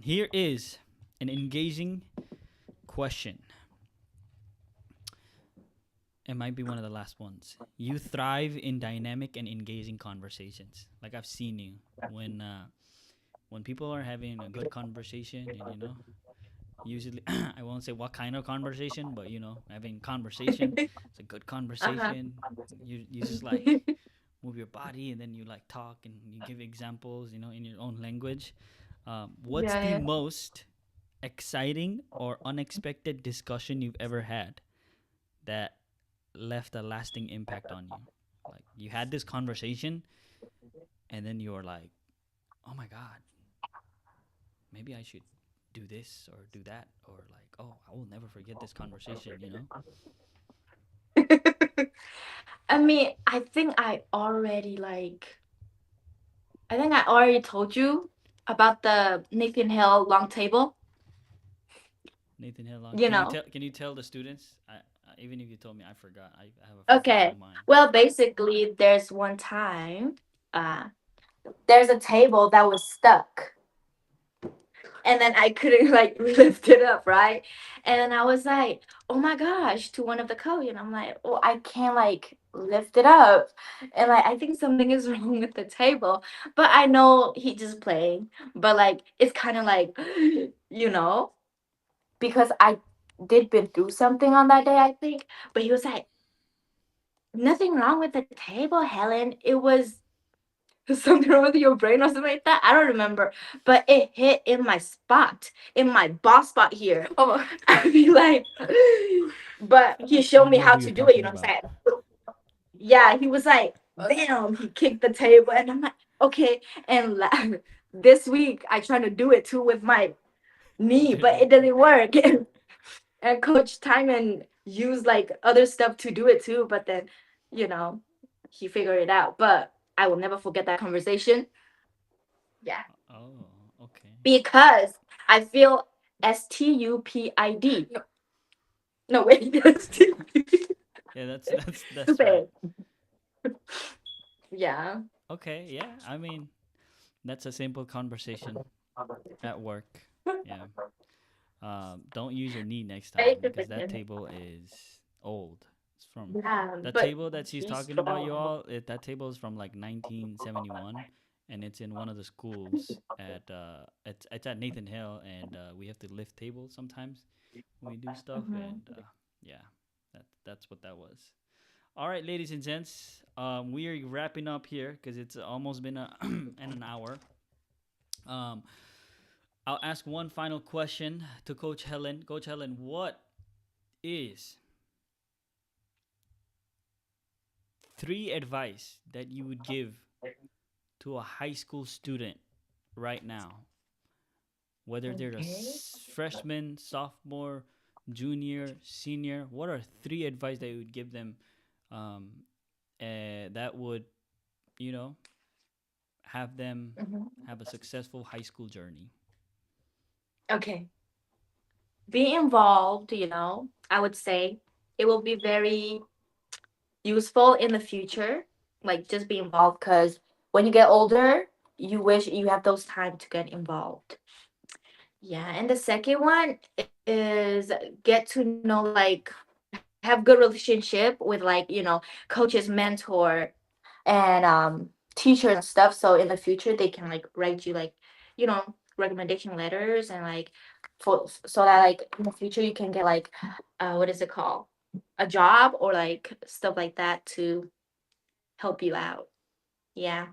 [SPEAKER 1] Here is an engaging question. It might be one of the last ones. You thrive in dynamic and engaging conversations. Like I've seen you when people are having a good conversation, and usually I won't say what kind of conversation, but having conversation. It's a good
[SPEAKER 2] Uh-huh.
[SPEAKER 1] conversation. You just like move your body, and then you like talk and you give examples, in your own language. What's
[SPEAKER 2] Yeah,
[SPEAKER 1] the
[SPEAKER 2] yeah.
[SPEAKER 1] most exciting or unexpected discussion you've ever had that left a lasting impact on you? Like you had this conversation, and then you were like, "Oh my god, maybe I should do this or do that," or like, "Oh, I will never forget this conversation."
[SPEAKER 2] I mean, I think I already told you about the Nathan Hill long table,
[SPEAKER 1] Nathan Hillon,
[SPEAKER 2] you know.
[SPEAKER 1] can you tell the students? Even if you told me, I forgot. I have a reflex
[SPEAKER 2] Okay.
[SPEAKER 1] of mind.
[SPEAKER 2] Well, basically there's one time there's a table that was stuck and then I couldn't like lift it up, right? And I was like, "Oh my gosh," to one of the coach, and I'm like, "Oh, I can't like lift it up," and like I think something is wrong with the table, but I know he just playing, but like it's kind of like, you know, because I did been through something on that day, I think, but he was like, "Nothing wrong with the table, Helen. It was." Something wrong with your brain or something like that. I don't remember, but it hit in my spot, in my boss spot here.
[SPEAKER 3] Oh,
[SPEAKER 2] I'd be like,
[SPEAKER 1] I
[SPEAKER 2] but
[SPEAKER 1] feel
[SPEAKER 2] he
[SPEAKER 1] like I
[SPEAKER 2] showed me
[SPEAKER 1] know
[SPEAKER 2] how
[SPEAKER 1] who you're
[SPEAKER 2] to do it. You
[SPEAKER 1] talking
[SPEAKER 2] know what I'm
[SPEAKER 1] about.
[SPEAKER 2] saying? Yeah, he was like, bam, he kicked the table, and I'm like, okay. And this week, I tried to do it too with my knee, but
[SPEAKER 1] Didn't.
[SPEAKER 2] it didn't work. And Coach Timon used like other stuff to do it too, but then, you know, he figured it out. But I will never forget that conversation. Yeah.
[SPEAKER 1] Oh, okay.
[SPEAKER 2] Because I feel stupid. No, no wait, stupid.
[SPEAKER 1] Yeah, that's right.
[SPEAKER 2] Stupid. Yeah.
[SPEAKER 1] Okay, yeah. I mean, that's a simple conversation at work. Yeah. Don't use your knee next time
[SPEAKER 2] Right?
[SPEAKER 1] because that table is old. It's from
[SPEAKER 2] Yeah,
[SPEAKER 1] that
[SPEAKER 2] but
[SPEAKER 1] table that she's
[SPEAKER 2] he's
[SPEAKER 1] talking about, you
[SPEAKER 2] strong.
[SPEAKER 1] all. That table is from like 1971, and it's in one of the schools it's at Nathan Hill, and we have to lift tables sometimes when we do stuff,
[SPEAKER 2] Mhm.
[SPEAKER 1] and yeah, that's what that was. All right, ladies and gents, we are wrapping up here because it's almost been an hour. Um, I'll ask one final question to Coach Helen. Coach Helen, what is three advice that you would give to a high school student right now, whether they're a
[SPEAKER 2] Okay.
[SPEAKER 1] freshman, sophomore, junior, senior? What are three advice that you would give them that would, you know, have them
[SPEAKER 2] Mhm.
[SPEAKER 1] have a successful high school journey?
[SPEAKER 2] Okay. Be involved, I would say it will be very useful in the future. Like just be involved because when you get older, you wish you have those time to get involved. Yeah, and the second one is get to know like have good relationship with like, coaches, mentor, and teachers and stuff. So in the future they can like write you like, recommendation letters and like so that like in the future you can get like what is it called? A job or like stuff like that to help you out. Yeah.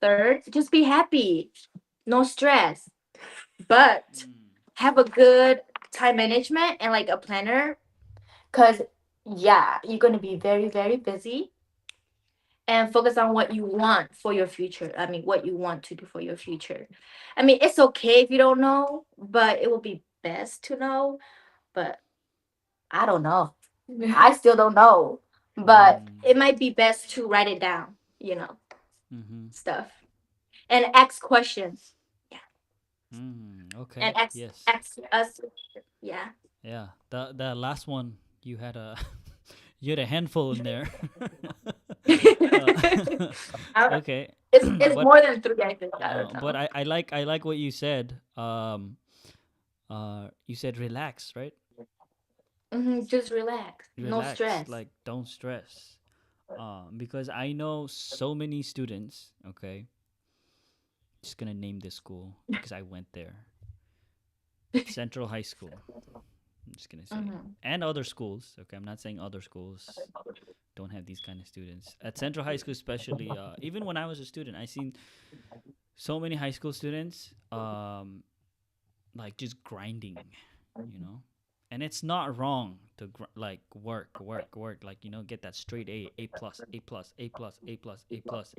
[SPEAKER 2] Third, just be happy. No stress. But
[SPEAKER 1] Mm.
[SPEAKER 2] have a good time management and like a planner because yeah, you're going to be very very busy and focus on what you want for your future. I mean, what you want to do for your future. I mean, it's okay if you don't know, but it will be best to know. But I don't know. I still don't know. But
[SPEAKER 1] Mm.
[SPEAKER 2] it might be best to write it down,
[SPEAKER 1] Mm-hmm.
[SPEAKER 2] stuff and ask questions. Yeah.
[SPEAKER 1] Okay.
[SPEAKER 2] and X
[SPEAKER 1] Yes.
[SPEAKER 2] X us. Yeah.
[SPEAKER 1] Yeah. The last one you had a you had a handful in there. uh,
[SPEAKER 2] Uh,
[SPEAKER 1] okay.
[SPEAKER 2] it's
[SPEAKER 1] but
[SPEAKER 2] more than three, I think. I don't
[SPEAKER 1] but
[SPEAKER 2] know.
[SPEAKER 1] I like what you said. You said relax, right?
[SPEAKER 2] Just relax, no
[SPEAKER 1] Relax.
[SPEAKER 2] stress.
[SPEAKER 1] Like don't stress. Because I know so many students. Okay, just gonna name this school because I went there. Central High School. I'm just gonna say,
[SPEAKER 2] Hmm.
[SPEAKER 1] and other schools. Okay, I'm not saying other schools don't have these kind of students. At Central High School, especially, even when I was a student, I seen so many high school students, like just grinding, you know. And it's not wrong to like work, like get that straight A, A plus, A plus, A plus, A plus, A plus,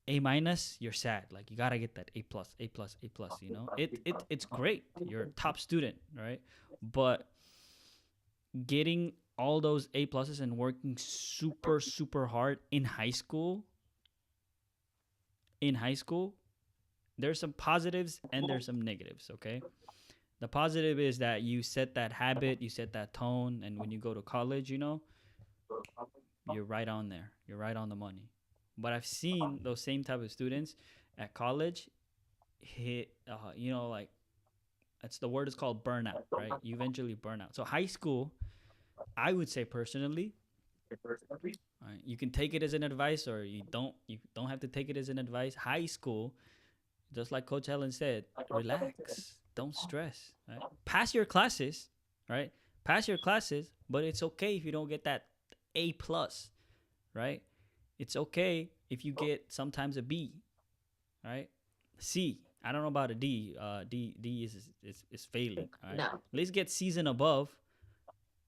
[SPEAKER 1] A minus. You're sad. Like you gotta get that A plus, A plus, A plus. It's great. You're a top student, right? But getting all those A pluses and working super hard in high school, there's some positives and there's some negatives. Okay, the positive is that you set that habit, you set that tone, and when you go to college, you're right on there. You're right on the money. But I've seen those same type of students at college hit, like it's the word is called burnout, right? You eventually burn out. So high school, I would say personally, right, you can take it as an advice or you don't. You don't have to take it as an advice. High school, just like Coach Helen said, relax. Don't stress. Right? Pass your classes, right? Pass your classes, but it's okay if you don't get that A plus, right? It's okay if you get sometimes a B, right? C. I don't know about a D. D is failing. All right.
[SPEAKER 2] No.
[SPEAKER 1] At least get C's and above,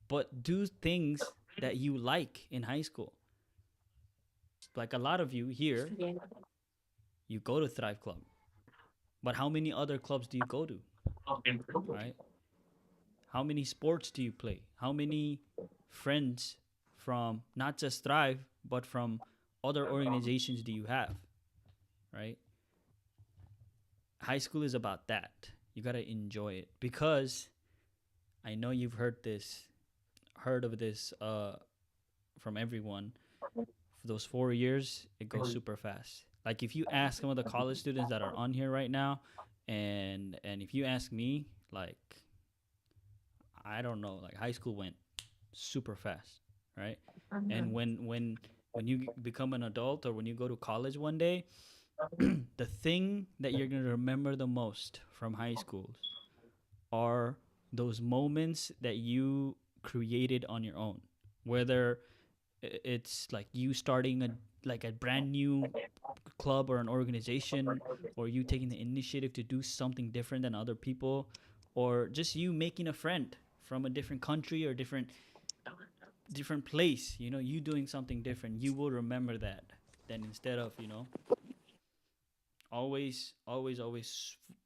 [SPEAKER 1] but do things that you like in high school. Like a lot of you here,
[SPEAKER 2] Yeah.
[SPEAKER 1] you go to Thrive Club, but how many other clubs do you go to? Right? How many sports do you play? How many friends from not just Thrive, but from other organizations do you have? Right? High school is about that. You got to enjoy it because I know you've heard of this from everyone. For those 4 years, it goes super fast. Like if you ask some of the college students that are on here right now, and if you ask me, like I don't know, like high school went super fast, right? And
[SPEAKER 2] Mhm.
[SPEAKER 1] when you become an adult or when you go to college one day, the thing that you're gonna remember the most from high school are those moments that you created on your own, whether it's like you starting a brand new club or an organization, or you taking the initiative to do something different than other people, or just you making a friend from a different country or different place, you doing something different. You will remember that. Then instead of always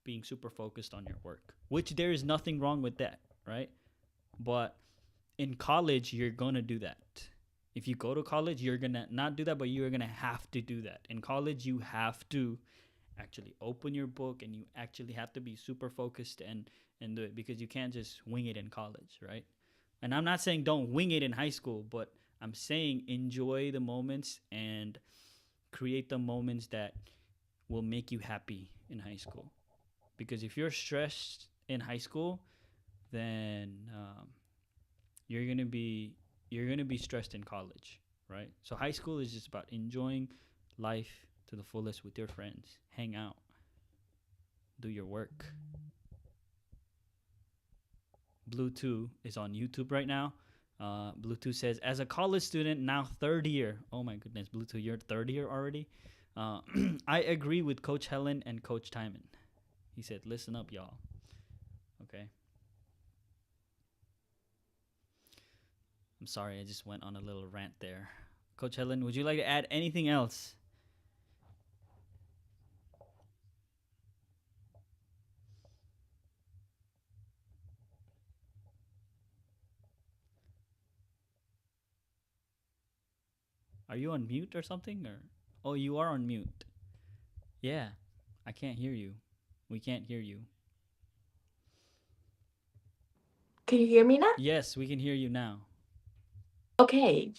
[SPEAKER 1] being super focused on your work, which there is nothing wrong with that, right? But in college, you're gonna do that. If you go to college, you're gonna not do that, but you're gonna have to do that. In college, you have to actually open your book and you actually have to be super focused and do it, because you can't just wing it in college, right? And I'm not saying don't wing it in high school, but I'm saying enjoy the moments and create the moments that will make you happy in high school. Because if you're stressed in high school, then you're gonna be you're gonna be stressed in college, right? So high school is just about enjoying life to the fullest with your friends, hang out, do your work. Bluetooth is on YouTube right now. Bluetooth says, as a college student, now third year. Oh my goodness, Bluetooth, you're third year already? Uh, I agree with Coach Helen and Coach Timon. He said, listen up, y'all. Okay. I'm sorry, I just went on a little rant there. Coach Helen, would you like to add anything else? Are you on mute or something? Or oh, you are on mute. Yeah, I can't hear you. We can't hear you.
[SPEAKER 2] Can you hear me now?
[SPEAKER 1] Yes, we can hear you now.
[SPEAKER 2] Okay.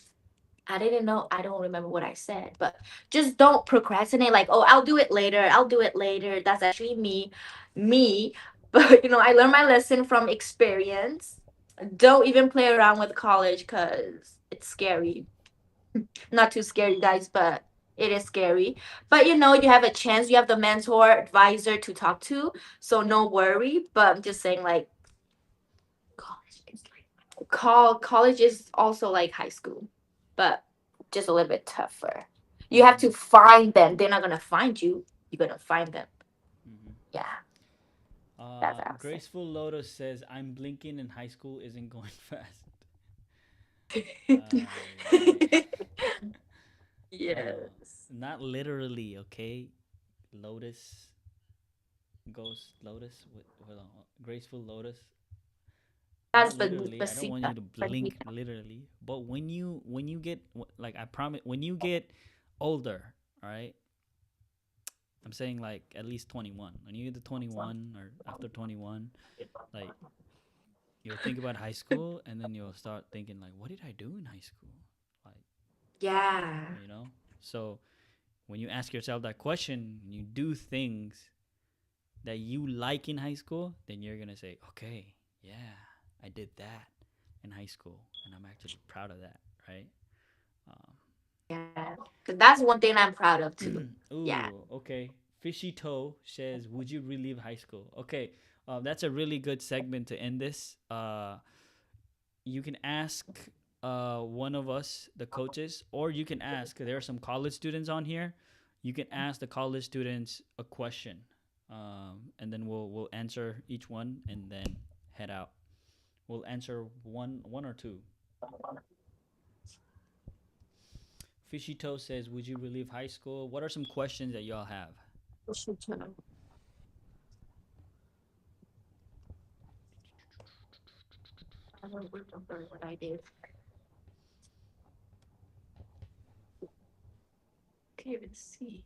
[SPEAKER 2] I didn't know. I don't remember what I said, but just don't procrastinate. Like, oh, I'll do it later. I'll do it later. That's actually me. But I learned my lesson from experience. Don't even play around with college because it's scary. Not too scary, guys, but it is scary. But you have a chance. You have the mentor, advisor to talk to, so no worry. But I'm just saying, like, college is like college is also like high school, but just a little bit tougher. You have
[SPEAKER 1] Mm-hmm.
[SPEAKER 2] to find them. They're not gonna find you. You're gonna find them.
[SPEAKER 1] Mm-hmm.
[SPEAKER 2] Yeah, that's what I'm
[SPEAKER 1] Graceful Lotus says, "I'm blinking and high school isn't going fast."
[SPEAKER 2] saying.
[SPEAKER 1] Yeah.
[SPEAKER 2] Yes.
[SPEAKER 1] Not literally, okay? Lotus, Ghost Lotus, hold on, Graceful Lotus. Not
[SPEAKER 2] That's
[SPEAKER 1] literally. I don't want you
[SPEAKER 2] Basita.
[SPEAKER 1] to blink literally, but when you get like I promise when you get older, all right? I'm saying like at least 21. When you get to 21 or after 21, like you'll think about high school and then you'll start thinking like what did I do in high school? Like,
[SPEAKER 2] Yeah.
[SPEAKER 1] you know? So, when you ask yourself that question, you do things that you like in high school, then you're going to say, "Okay, yeah, I did that in high school and I'm actually proud of that," right? Um,
[SPEAKER 2] Yeah. 'Cause that's one thing I'm proud of too. Yeah.
[SPEAKER 1] Ooh, okay. Fishy Toe says, "Would you relive high school?" Okay, that's a really good segment to end this. You can ask one of us, the coaches, or you can ask. There are some college students on here. You can ask the college students a question, and then we'll answer each one and then head out. We'll answer one or two. Fishy Toe says, "Would you relive high school?" What are some questions that y'all have?
[SPEAKER 2] I don't remember what I did. Can't even see.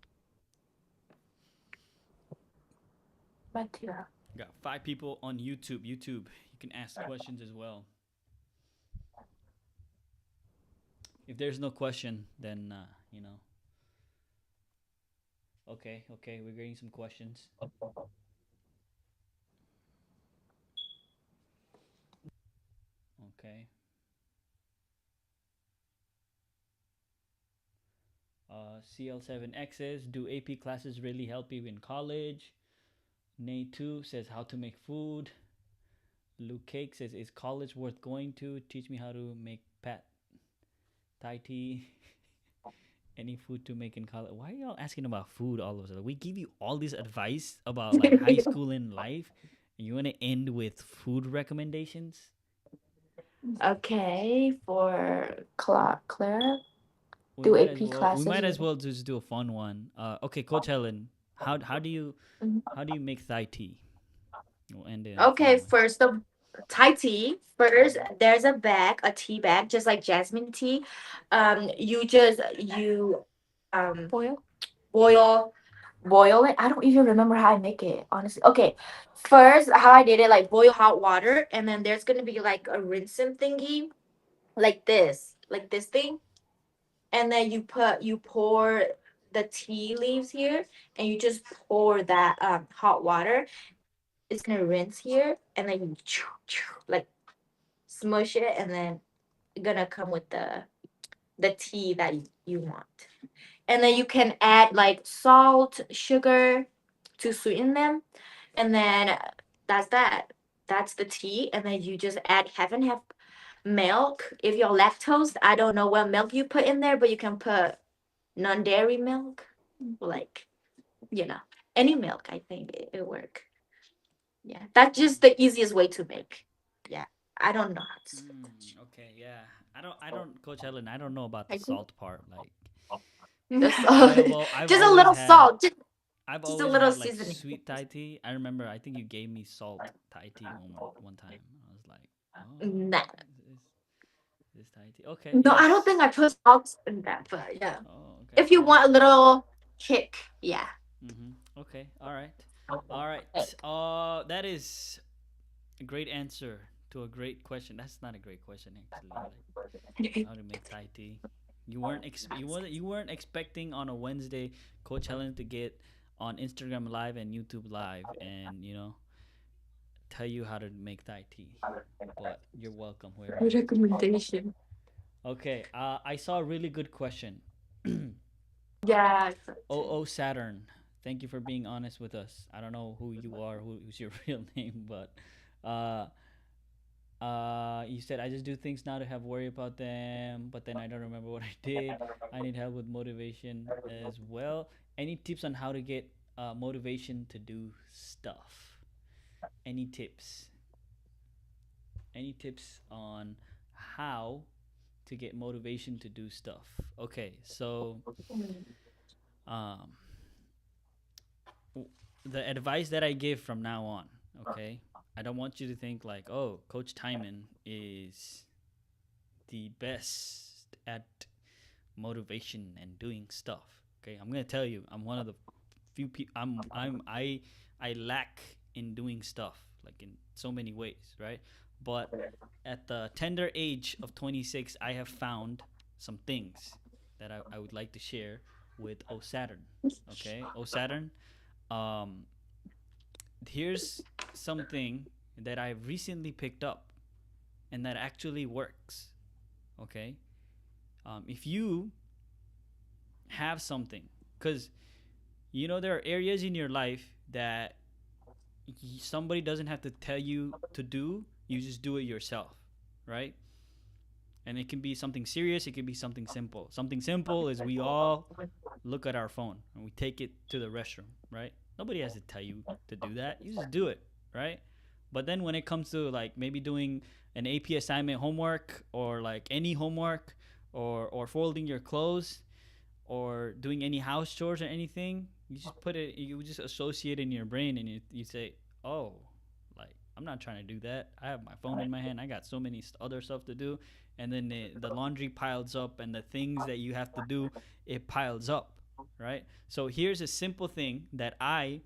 [SPEAKER 2] But yeah.
[SPEAKER 1] Got 5 people on YouTube. YouTube, you can ask questions as well. If there's no question, then Okay, okay, we're getting some questions. Okay. CL7X says, "Do AP classes really help you in college?" Nay2 says, "How to make food." Luke Cake says, "Is college worth going to? Teach me how to make pat Thai tea." Any food to make in college? Why are y'all asking about food all of a sudden? We give you all this advice about like high school and life, and you want to end with food recommendations?
[SPEAKER 2] Okay, for Clara,
[SPEAKER 1] We
[SPEAKER 2] do
[SPEAKER 1] might as
[SPEAKER 2] AP
[SPEAKER 1] well. We
[SPEAKER 2] classes.
[SPEAKER 1] might as well just do a fun one. Okay, Coach Helen, how do you make Thai tea? We'll end it in a
[SPEAKER 2] Okay,
[SPEAKER 1] fun one.
[SPEAKER 2] first the Thai tea. First, there's a tea bag, just like jasmine tea. You boil boil it. I don't even remember how I make it, honestly. Okay, first how I did it, like boil hot water, and then there's gonna be like a rinsing thingy, like this thing, and then you pour the tea leaves here, and you just pour that hot water. It's gonna rinse here, and then you like smush it, and then gonna come with the tea that you want. And then you can add like salt, sugar to sweeten them, and then that's that. That's the tea, and then you just add half and half milk. If you're lactose, I don't know what milk you put in there, but you can put non-dairy milk, like you know any milk. I think it work. Yeah, that's just the easiest way to make. Yeah, I don't know how to say
[SPEAKER 1] Okay, yeah. I don't, Coach Helen. I don't know about the
[SPEAKER 2] I think
[SPEAKER 1] salt part. Like,
[SPEAKER 2] the
[SPEAKER 1] I
[SPEAKER 2] salt,
[SPEAKER 1] have I've
[SPEAKER 2] just a
[SPEAKER 1] always
[SPEAKER 2] little
[SPEAKER 1] had
[SPEAKER 2] salt,
[SPEAKER 1] I've
[SPEAKER 2] just a
[SPEAKER 1] always
[SPEAKER 2] little
[SPEAKER 1] had like
[SPEAKER 2] seasoning.
[SPEAKER 1] sweet Thai tea. I remember. I think you gave me salt Thai tea one time. I was like, oh,
[SPEAKER 2] Nah.
[SPEAKER 1] is this Thai tea? Okay,
[SPEAKER 2] No, I don't
[SPEAKER 1] yes.
[SPEAKER 2] think I put salt in that, but yeah.
[SPEAKER 1] Oh, okay,
[SPEAKER 2] If you
[SPEAKER 1] yeah.
[SPEAKER 2] want a little kick, yeah.
[SPEAKER 1] Okay, all right, all right. That is a great answer to a great question. That's not a great question actually. Like how to make Thai tea. You weren't expecting on a Wednesday Coach Helen to get on Instagram Live and YouTube Live and tell you how to make Thai tea. But you're welcome, whoever you are.
[SPEAKER 2] Recommendation.
[SPEAKER 1] Okay, I saw a really good question.
[SPEAKER 2] Yeah.
[SPEAKER 1] Oh, Saturn. Thank you for being honest with us. I don't know who you are, who's your real name, but uh, you said I just do things now to have worry about them, but then I don't remember what I did. I need help with motivation as well. Any tips on how to get motivation to do stuff? Any tips? Any tips on how to get motivation to do stuff? Okay, so um, the advice that I give from now on, okay, I don't want you to think like, oh, Coach Timon is the best at motivation and doing stuff. Okay, I'm gonna tell you, I'm one of the few people. I lack in doing stuff like in so many ways, right? But at the tender age of 26, I have found some things that I would like to share with O Saturn. Okay, O Saturn. Um, here's something that I recently picked up and that actually works. Okay, if you have something, because there are areas in your life that somebody doesn't have to tell you to do, you just do it yourself, right? And it can be something serious, it can be something simple. Something simple is we all look at our phone and we take it to the restroom, right? Nobody has to tell you to do that, you just do it, right? But then when it comes to like maybe doing an AP assignment homework or like any homework or folding your clothes or doing any house chores or anything, you just associate in your brain and you say, oh, like I'm not trying to do that. I have my phone in my hand. I got so many other stuff to do. And then the laundry piles up and the things that you have to do, it piles up, right? So here's a simple thing that I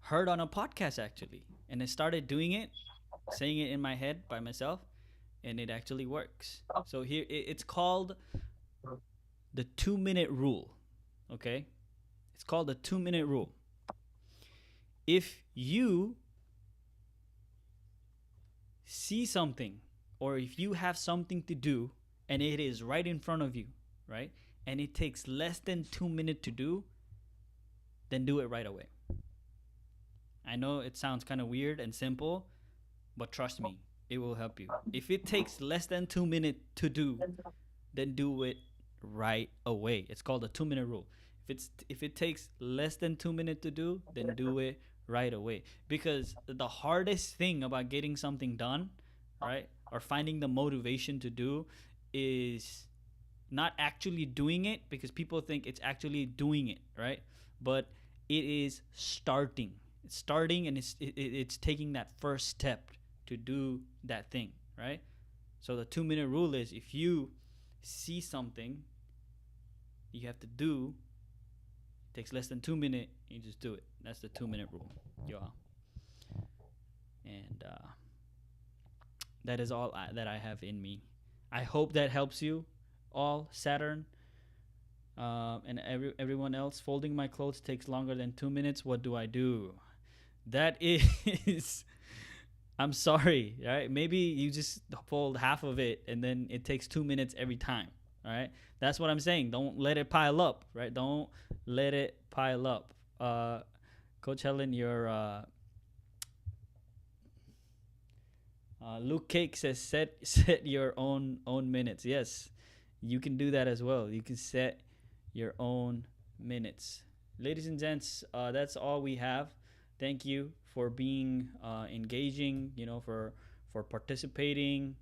[SPEAKER 1] heard on a podcast actually. And I started doing it, saying it in my head by myself, and it actually works. So here it's called the 2-minute rule. Okay? It's called the 2-minute rule. If you see something or if you have something to do and it is right in front of you, right? And it takes less than 2 minutes to do, then do it right away. I know it sounds kind of weird and simple, but trust me, it will help you. If it takes less than 2 minutes to do, then do it right away. It's called the 2-minute rule. If it takes less than 2 minutes to do, then do it right away. Because the hardest thing about getting something done, right, or finding the motivation to do, is not actually doing it, because people think it's actually doing it, right? But it is starting. It's starting, and it's taking that first step to do that thing, right? So the 2-minute rule is if you see something you have to do, it takes less than 2 minutes, you just do it. That's the 2-minute rule, y'all. And that is all that I have in me. I hope that helps you all, Saturn. And everyone else. Folding my clothes takes longer than 2 minutes. What do I do? That is, I'm sorry, right? Maybe you just fold half of it and then it takes 2 minutes every time, all right? That's what I'm saying. Don't let it pile up, right? Don't let it pile up. Coach Helen, your Luke Cake says set your own minutes. Yes, you can do that as well. You can set your own minutes. Ladies and gents, that's all we have. Thank you for being engaging. For participating.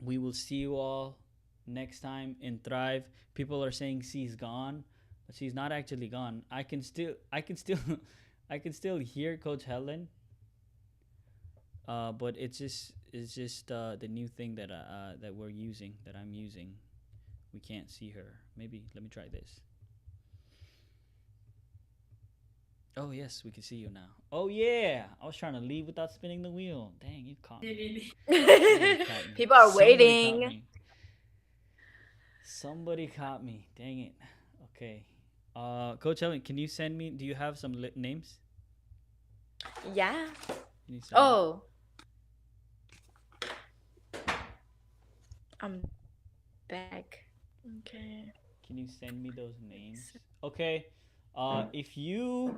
[SPEAKER 1] We will see you all next time in Thrive. People are saying she's gone, but she's not actually gone. I can still I can still hear Coach Helen. But it's just the new thing that we're using, that I'm using. We can't see her. Maybe let me try this. Oh yes, we can see you now. Oh yeah, I was trying to leave without spinning the wheel. Dang, you caught me. Somebody caught me.
[SPEAKER 2] People are
[SPEAKER 1] Somebody caught
[SPEAKER 2] waiting.
[SPEAKER 1] me. Somebody caught me. Dang it. Okay. Coach Ellen, can you send me? Do you have some names?
[SPEAKER 2] Yeah.
[SPEAKER 1] Can you send me?
[SPEAKER 2] Oh, I'm back. Okay.
[SPEAKER 1] Can you send me those names? Okay. If you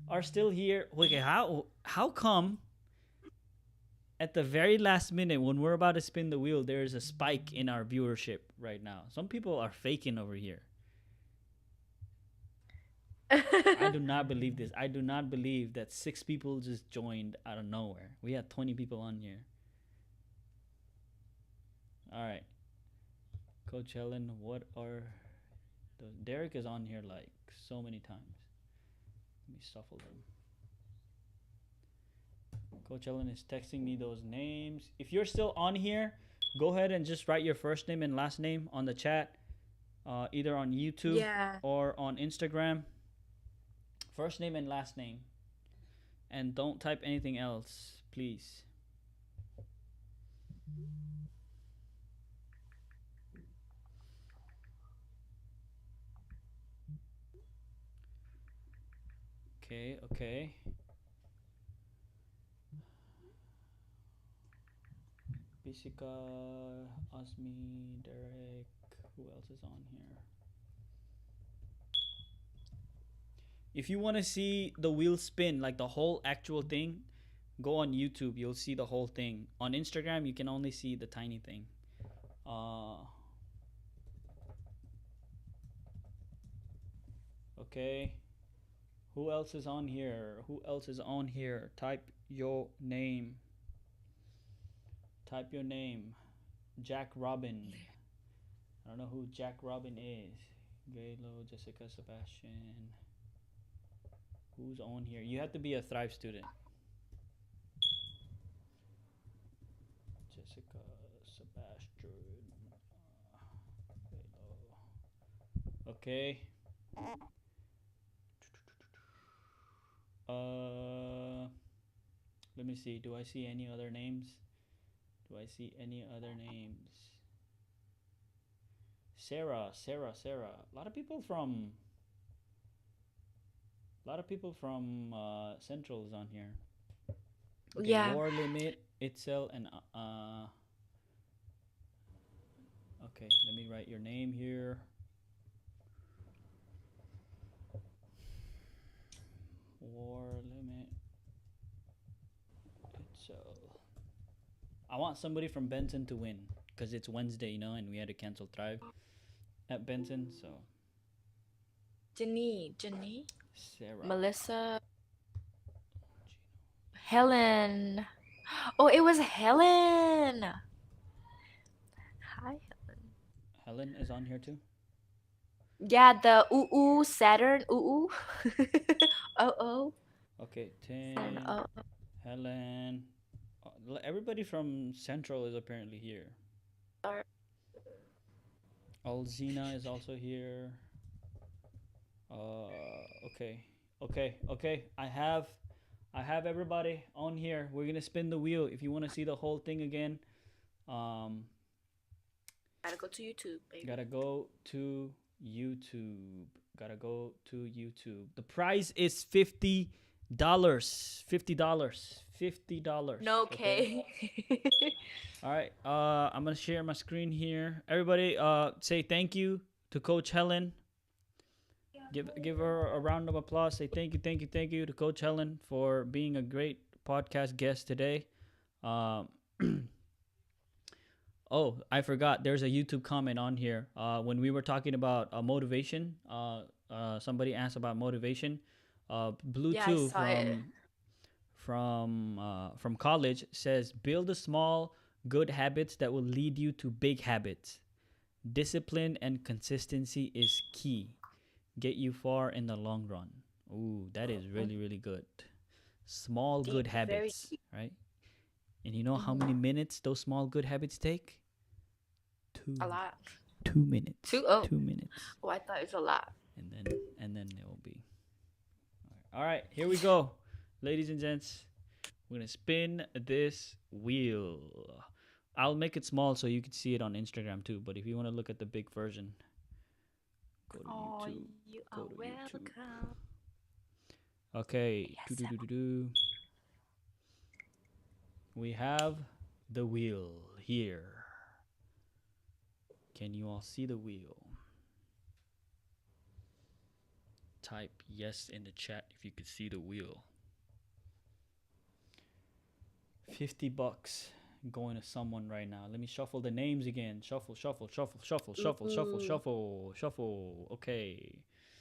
[SPEAKER 1] are still here, okay, how come at the very last minute when we're about to spin the wheel, there is a spike in our viewership right now? Some people are faking over here. I do not believe this. I do not believe that 6 people just joined out of nowhere. We had 20 people on here. All right. Coach Helen, what are those? Derek is on here like so many times. Let me shuffle them. Coach Ellen is texting me those names. If you're still on here, go ahead and just write your first name and last name on the chat, either on YouTube
[SPEAKER 2] Yeah.
[SPEAKER 1] or on Instagram. First name and last name. And don't type anything else, please. Okay, okay. Bisika, Asmi, Derek. Who else is on here? If you want to see the wheel spin, like the whole actual thing, go on YouTube. You'll see the whole thing. On Instagram, you can only see the tiny thing. Okay. Who else is on here? Who else is on here? Type your name. Type your name. Jack Robin. I don't know who Jack Robin is. Gaylo, Jessica, Sebastian. Who's on here? You have to be a Thrive student. Jessica, Sebastian. Okay. Let me see. Do I see any other names? Do I see any other names? Sarah. A lot of people from Central is on here. Okay,
[SPEAKER 2] Yeah.
[SPEAKER 1] War Limit, Itzel, and okay, let me write your name here. War Limit, Itzel. I want somebody from Benson to win because it's Wednesday, you know, and we had to cancel Thrive at Benson, so.
[SPEAKER 2] Jenny,
[SPEAKER 1] Sarah.
[SPEAKER 2] Melissa, Helen. Oh, it was Helen. Hi, Helen.
[SPEAKER 1] Helen is on here too.
[SPEAKER 2] Yeah, the Saturn oh.
[SPEAKER 1] Okay,
[SPEAKER 2] Saturn,
[SPEAKER 1] 10. Helen. Everybody from Central is apparently here. Alzina is also here. Okay. I have everybody on here. We're gonna spin the wheel. If you want to see the whole thing again,
[SPEAKER 2] Gotta go to YouTube, baby.
[SPEAKER 1] gotta go to YouTube. The prize is $50. $50.
[SPEAKER 2] No, okay.
[SPEAKER 1] All right. I'm gonna share my screen here. Everybody, say thank you to Coach Helen. Give her a round of applause. Say thank you to Coach Helen for being a great podcast guest today. Oh, I forgot. There's a YouTube comment on here. When we were talking about motivation, somebody asked about motivation. Blue
[SPEAKER 2] Yeah, I
[SPEAKER 1] Two
[SPEAKER 2] saw it.
[SPEAKER 1] from college says build the small good habits that will lead you to big habits. Discipline and consistency is key. Get you far in the long run. Ooh, that is really good. Small good
[SPEAKER 2] Deep, very
[SPEAKER 1] habits,
[SPEAKER 2] deep.
[SPEAKER 1] right? And you know how many minutes those small good habits take?
[SPEAKER 2] A lot.
[SPEAKER 1] 2 minutes.
[SPEAKER 2] 2 oh.
[SPEAKER 1] 2 minutes.
[SPEAKER 2] Oh, I thought it was a lot.
[SPEAKER 1] And then it will be. All right, here we go. Ladies and gents, we're going to spin this wheel. I'll make it small so you can see it on Instagram too. But if you want to look at the big version, go to
[SPEAKER 2] Oh,
[SPEAKER 1] YouTube.
[SPEAKER 2] you
[SPEAKER 1] Go
[SPEAKER 2] are
[SPEAKER 1] to YouTube.
[SPEAKER 2] welcome.
[SPEAKER 1] Okay.
[SPEAKER 2] Yes, sir.
[SPEAKER 1] We have the wheel here. Can you all see the wheel? Type yes in the chat if you could see the wheel. $50 going to someone right now. Let me shuffle the names again. Shuffle, shuffle, shuffle, shuffle, shuffle, shuffle,
[SPEAKER 2] Ooh.
[SPEAKER 1] shuffle, shuffle. Okay.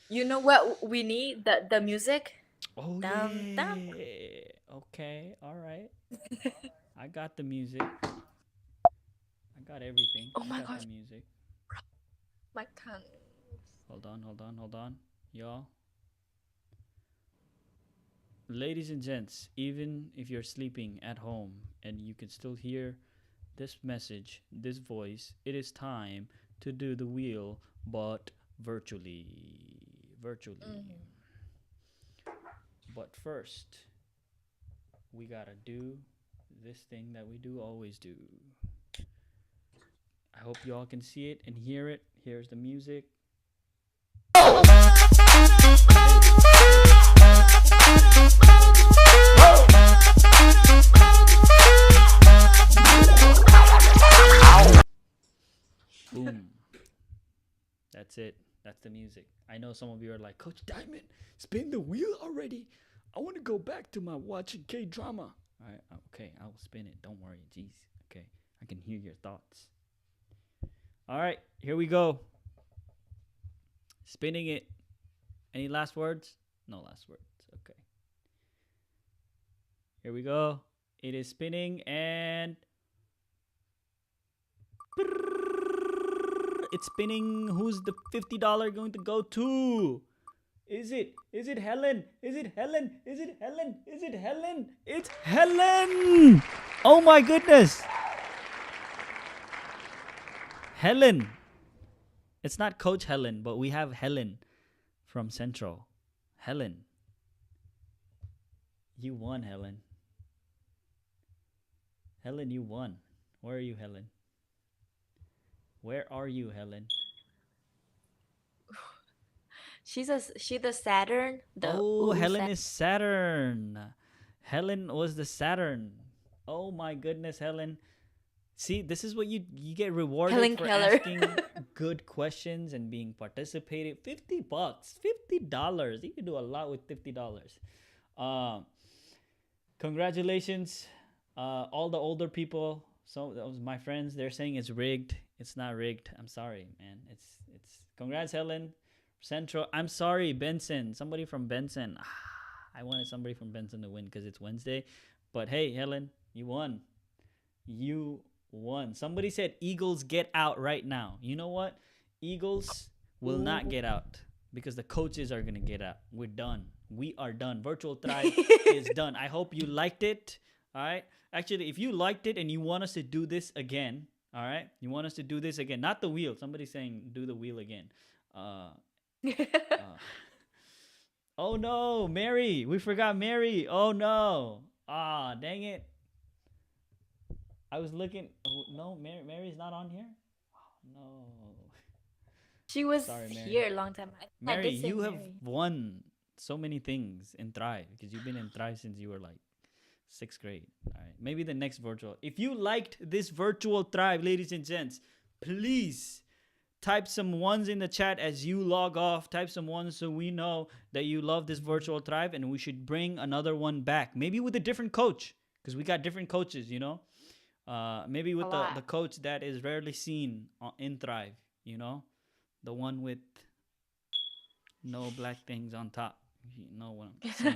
[SPEAKER 2] You know what we need? The music.
[SPEAKER 1] Oh
[SPEAKER 2] Dum dum.
[SPEAKER 1] yeah. Okay. All right. I got the music. I got everything.
[SPEAKER 2] Oh
[SPEAKER 1] I
[SPEAKER 2] my
[SPEAKER 1] got the
[SPEAKER 2] gosh,
[SPEAKER 1] music.
[SPEAKER 2] my tongue.
[SPEAKER 1] Hold on, hold on, hold on. Y'all. Ladies and gents, even if you're sleeping at home and you can still hear this message, this voice, it is time to do the wheel, but virtually. Virtually. But first, we gotta do this thing that we do always do. I hope you all can see it and hear it. Here's the music. Boom. That's it. That's the music. I know some of you are like, Coach Diamond, spin the wheel already. I want to go back to my watching K drama. All right. Okay. I will spin it. Don't worry. Jeez. Okay. I can hear your thoughts. All right. Here we go. Spinning it. Any last words? No last words. Okay. Here we go. It is spinning and it's spinning. Who's the $50 going to go to? Is it Helen? Is it Helen? Is it Helen? Is it Helen? It's Helen! Oh my goodness. Helen. It's not Coach Helen, but we have Helen from Central. Helen. You won, Helen. Helen, you won. Where are you, Helen? Where are you, Helen?
[SPEAKER 2] She's the Saturn. The
[SPEAKER 1] Oh, Helen
[SPEAKER 2] Saturn.
[SPEAKER 1] is Saturn. Helen was the Saturn. Oh my goodness, Helen. See, this is what you get rewarded
[SPEAKER 2] Helen
[SPEAKER 1] for
[SPEAKER 2] Keller.
[SPEAKER 1] asking good questions and being participated. $50, $50. You can do a lot with $50. Congratulations, all the older people. So that was my friends. They're saying it's rigged. It's not rigged. I'm sorry, man. It's. Congrats, Helen. Central. I'm sorry, Benson. Somebody from Benson. I wanted somebody from Benson to win because it's Wednesday. But hey, Helen, you won. You won. Somebody said Eagles get out right now. You know what? Eagles will not get out because the coaches are going to get out. We're done. We are done. Virtual Thrive is done. I hope you liked it. All right. Actually, if you liked it and you want us to do this again, all right, you want us to do this again, not the wheel. Somebody's saying do the wheel again. Oh no, Mary. We forgot Mary. Oh no. Ah, dang it. I was looking. Oh, no, Mary's not on here. Oh, no.
[SPEAKER 2] She was
[SPEAKER 1] Sorry, Mary.
[SPEAKER 2] here a long time.
[SPEAKER 1] Mary,
[SPEAKER 2] did say
[SPEAKER 1] you have
[SPEAKER 2] Mary.
[SPEAKER 1] won so many things in Thrive because you've been in Thrive since you were like 6th grade. All right. Maybe the next virtual. If you liked this virtual Thrive, ladies and gents, please type some ones in the chat as you log off. Type some ones so we know that you love this virtual Thrive and we should bring another one back. Maybe with a different coach because we got different coaches, you know? Maybe with the coach that is rarely seen in Thrive, you know? The one with no black things on top. You know what I'm saying.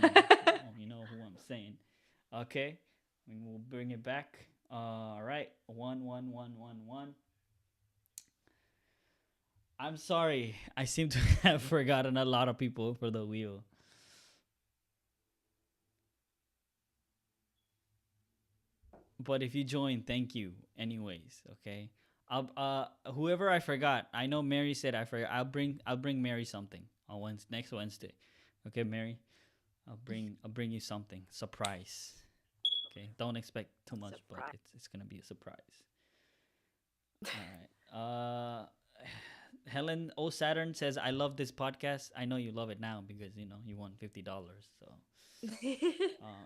[SPEAKER 1] You know who I'm saying. Okay. We'll bring it back. All right. 1, 1, 1, 1, 1. I'm sorry. I seem to have forgotten a lot of people for the wheel. But if you join, thank you anyways, okay? I'll whoever I forgot, I know Mary said I forgot. I'll bring Mary something on next Wednesday. Okay, Mary? I'll bring you something surprise. Okay, don't expect too much, but
[SPEAKER 5] Surprise.
[SPEAKER 1] it's gonna be a surprise. All right. Helen O Saturn says, "I love this podcast. I know you love it now because you won $50. So,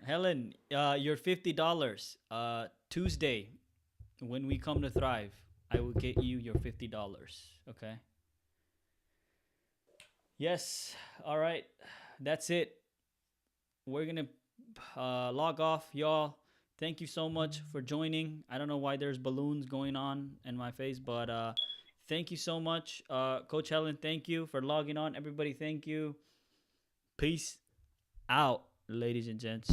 [SPEAKER 1] Helen, your $50. Tuesday, when we come to Thrive, I will get you your $50. Okay. Yes. All right. That's it. We're gonna log off, y'all. Thank you so much for joining. I don't know why there's balloons going on in my face, but thank you so much, Coach Helen. Thank you for logging on. Everybody, thank you. Peace out, ladies and gents.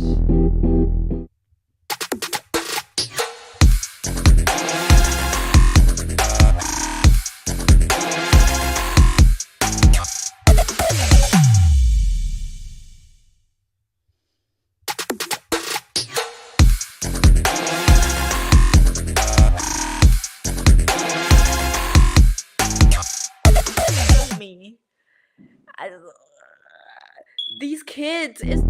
[SPEAKER 5] Me. I, these kids is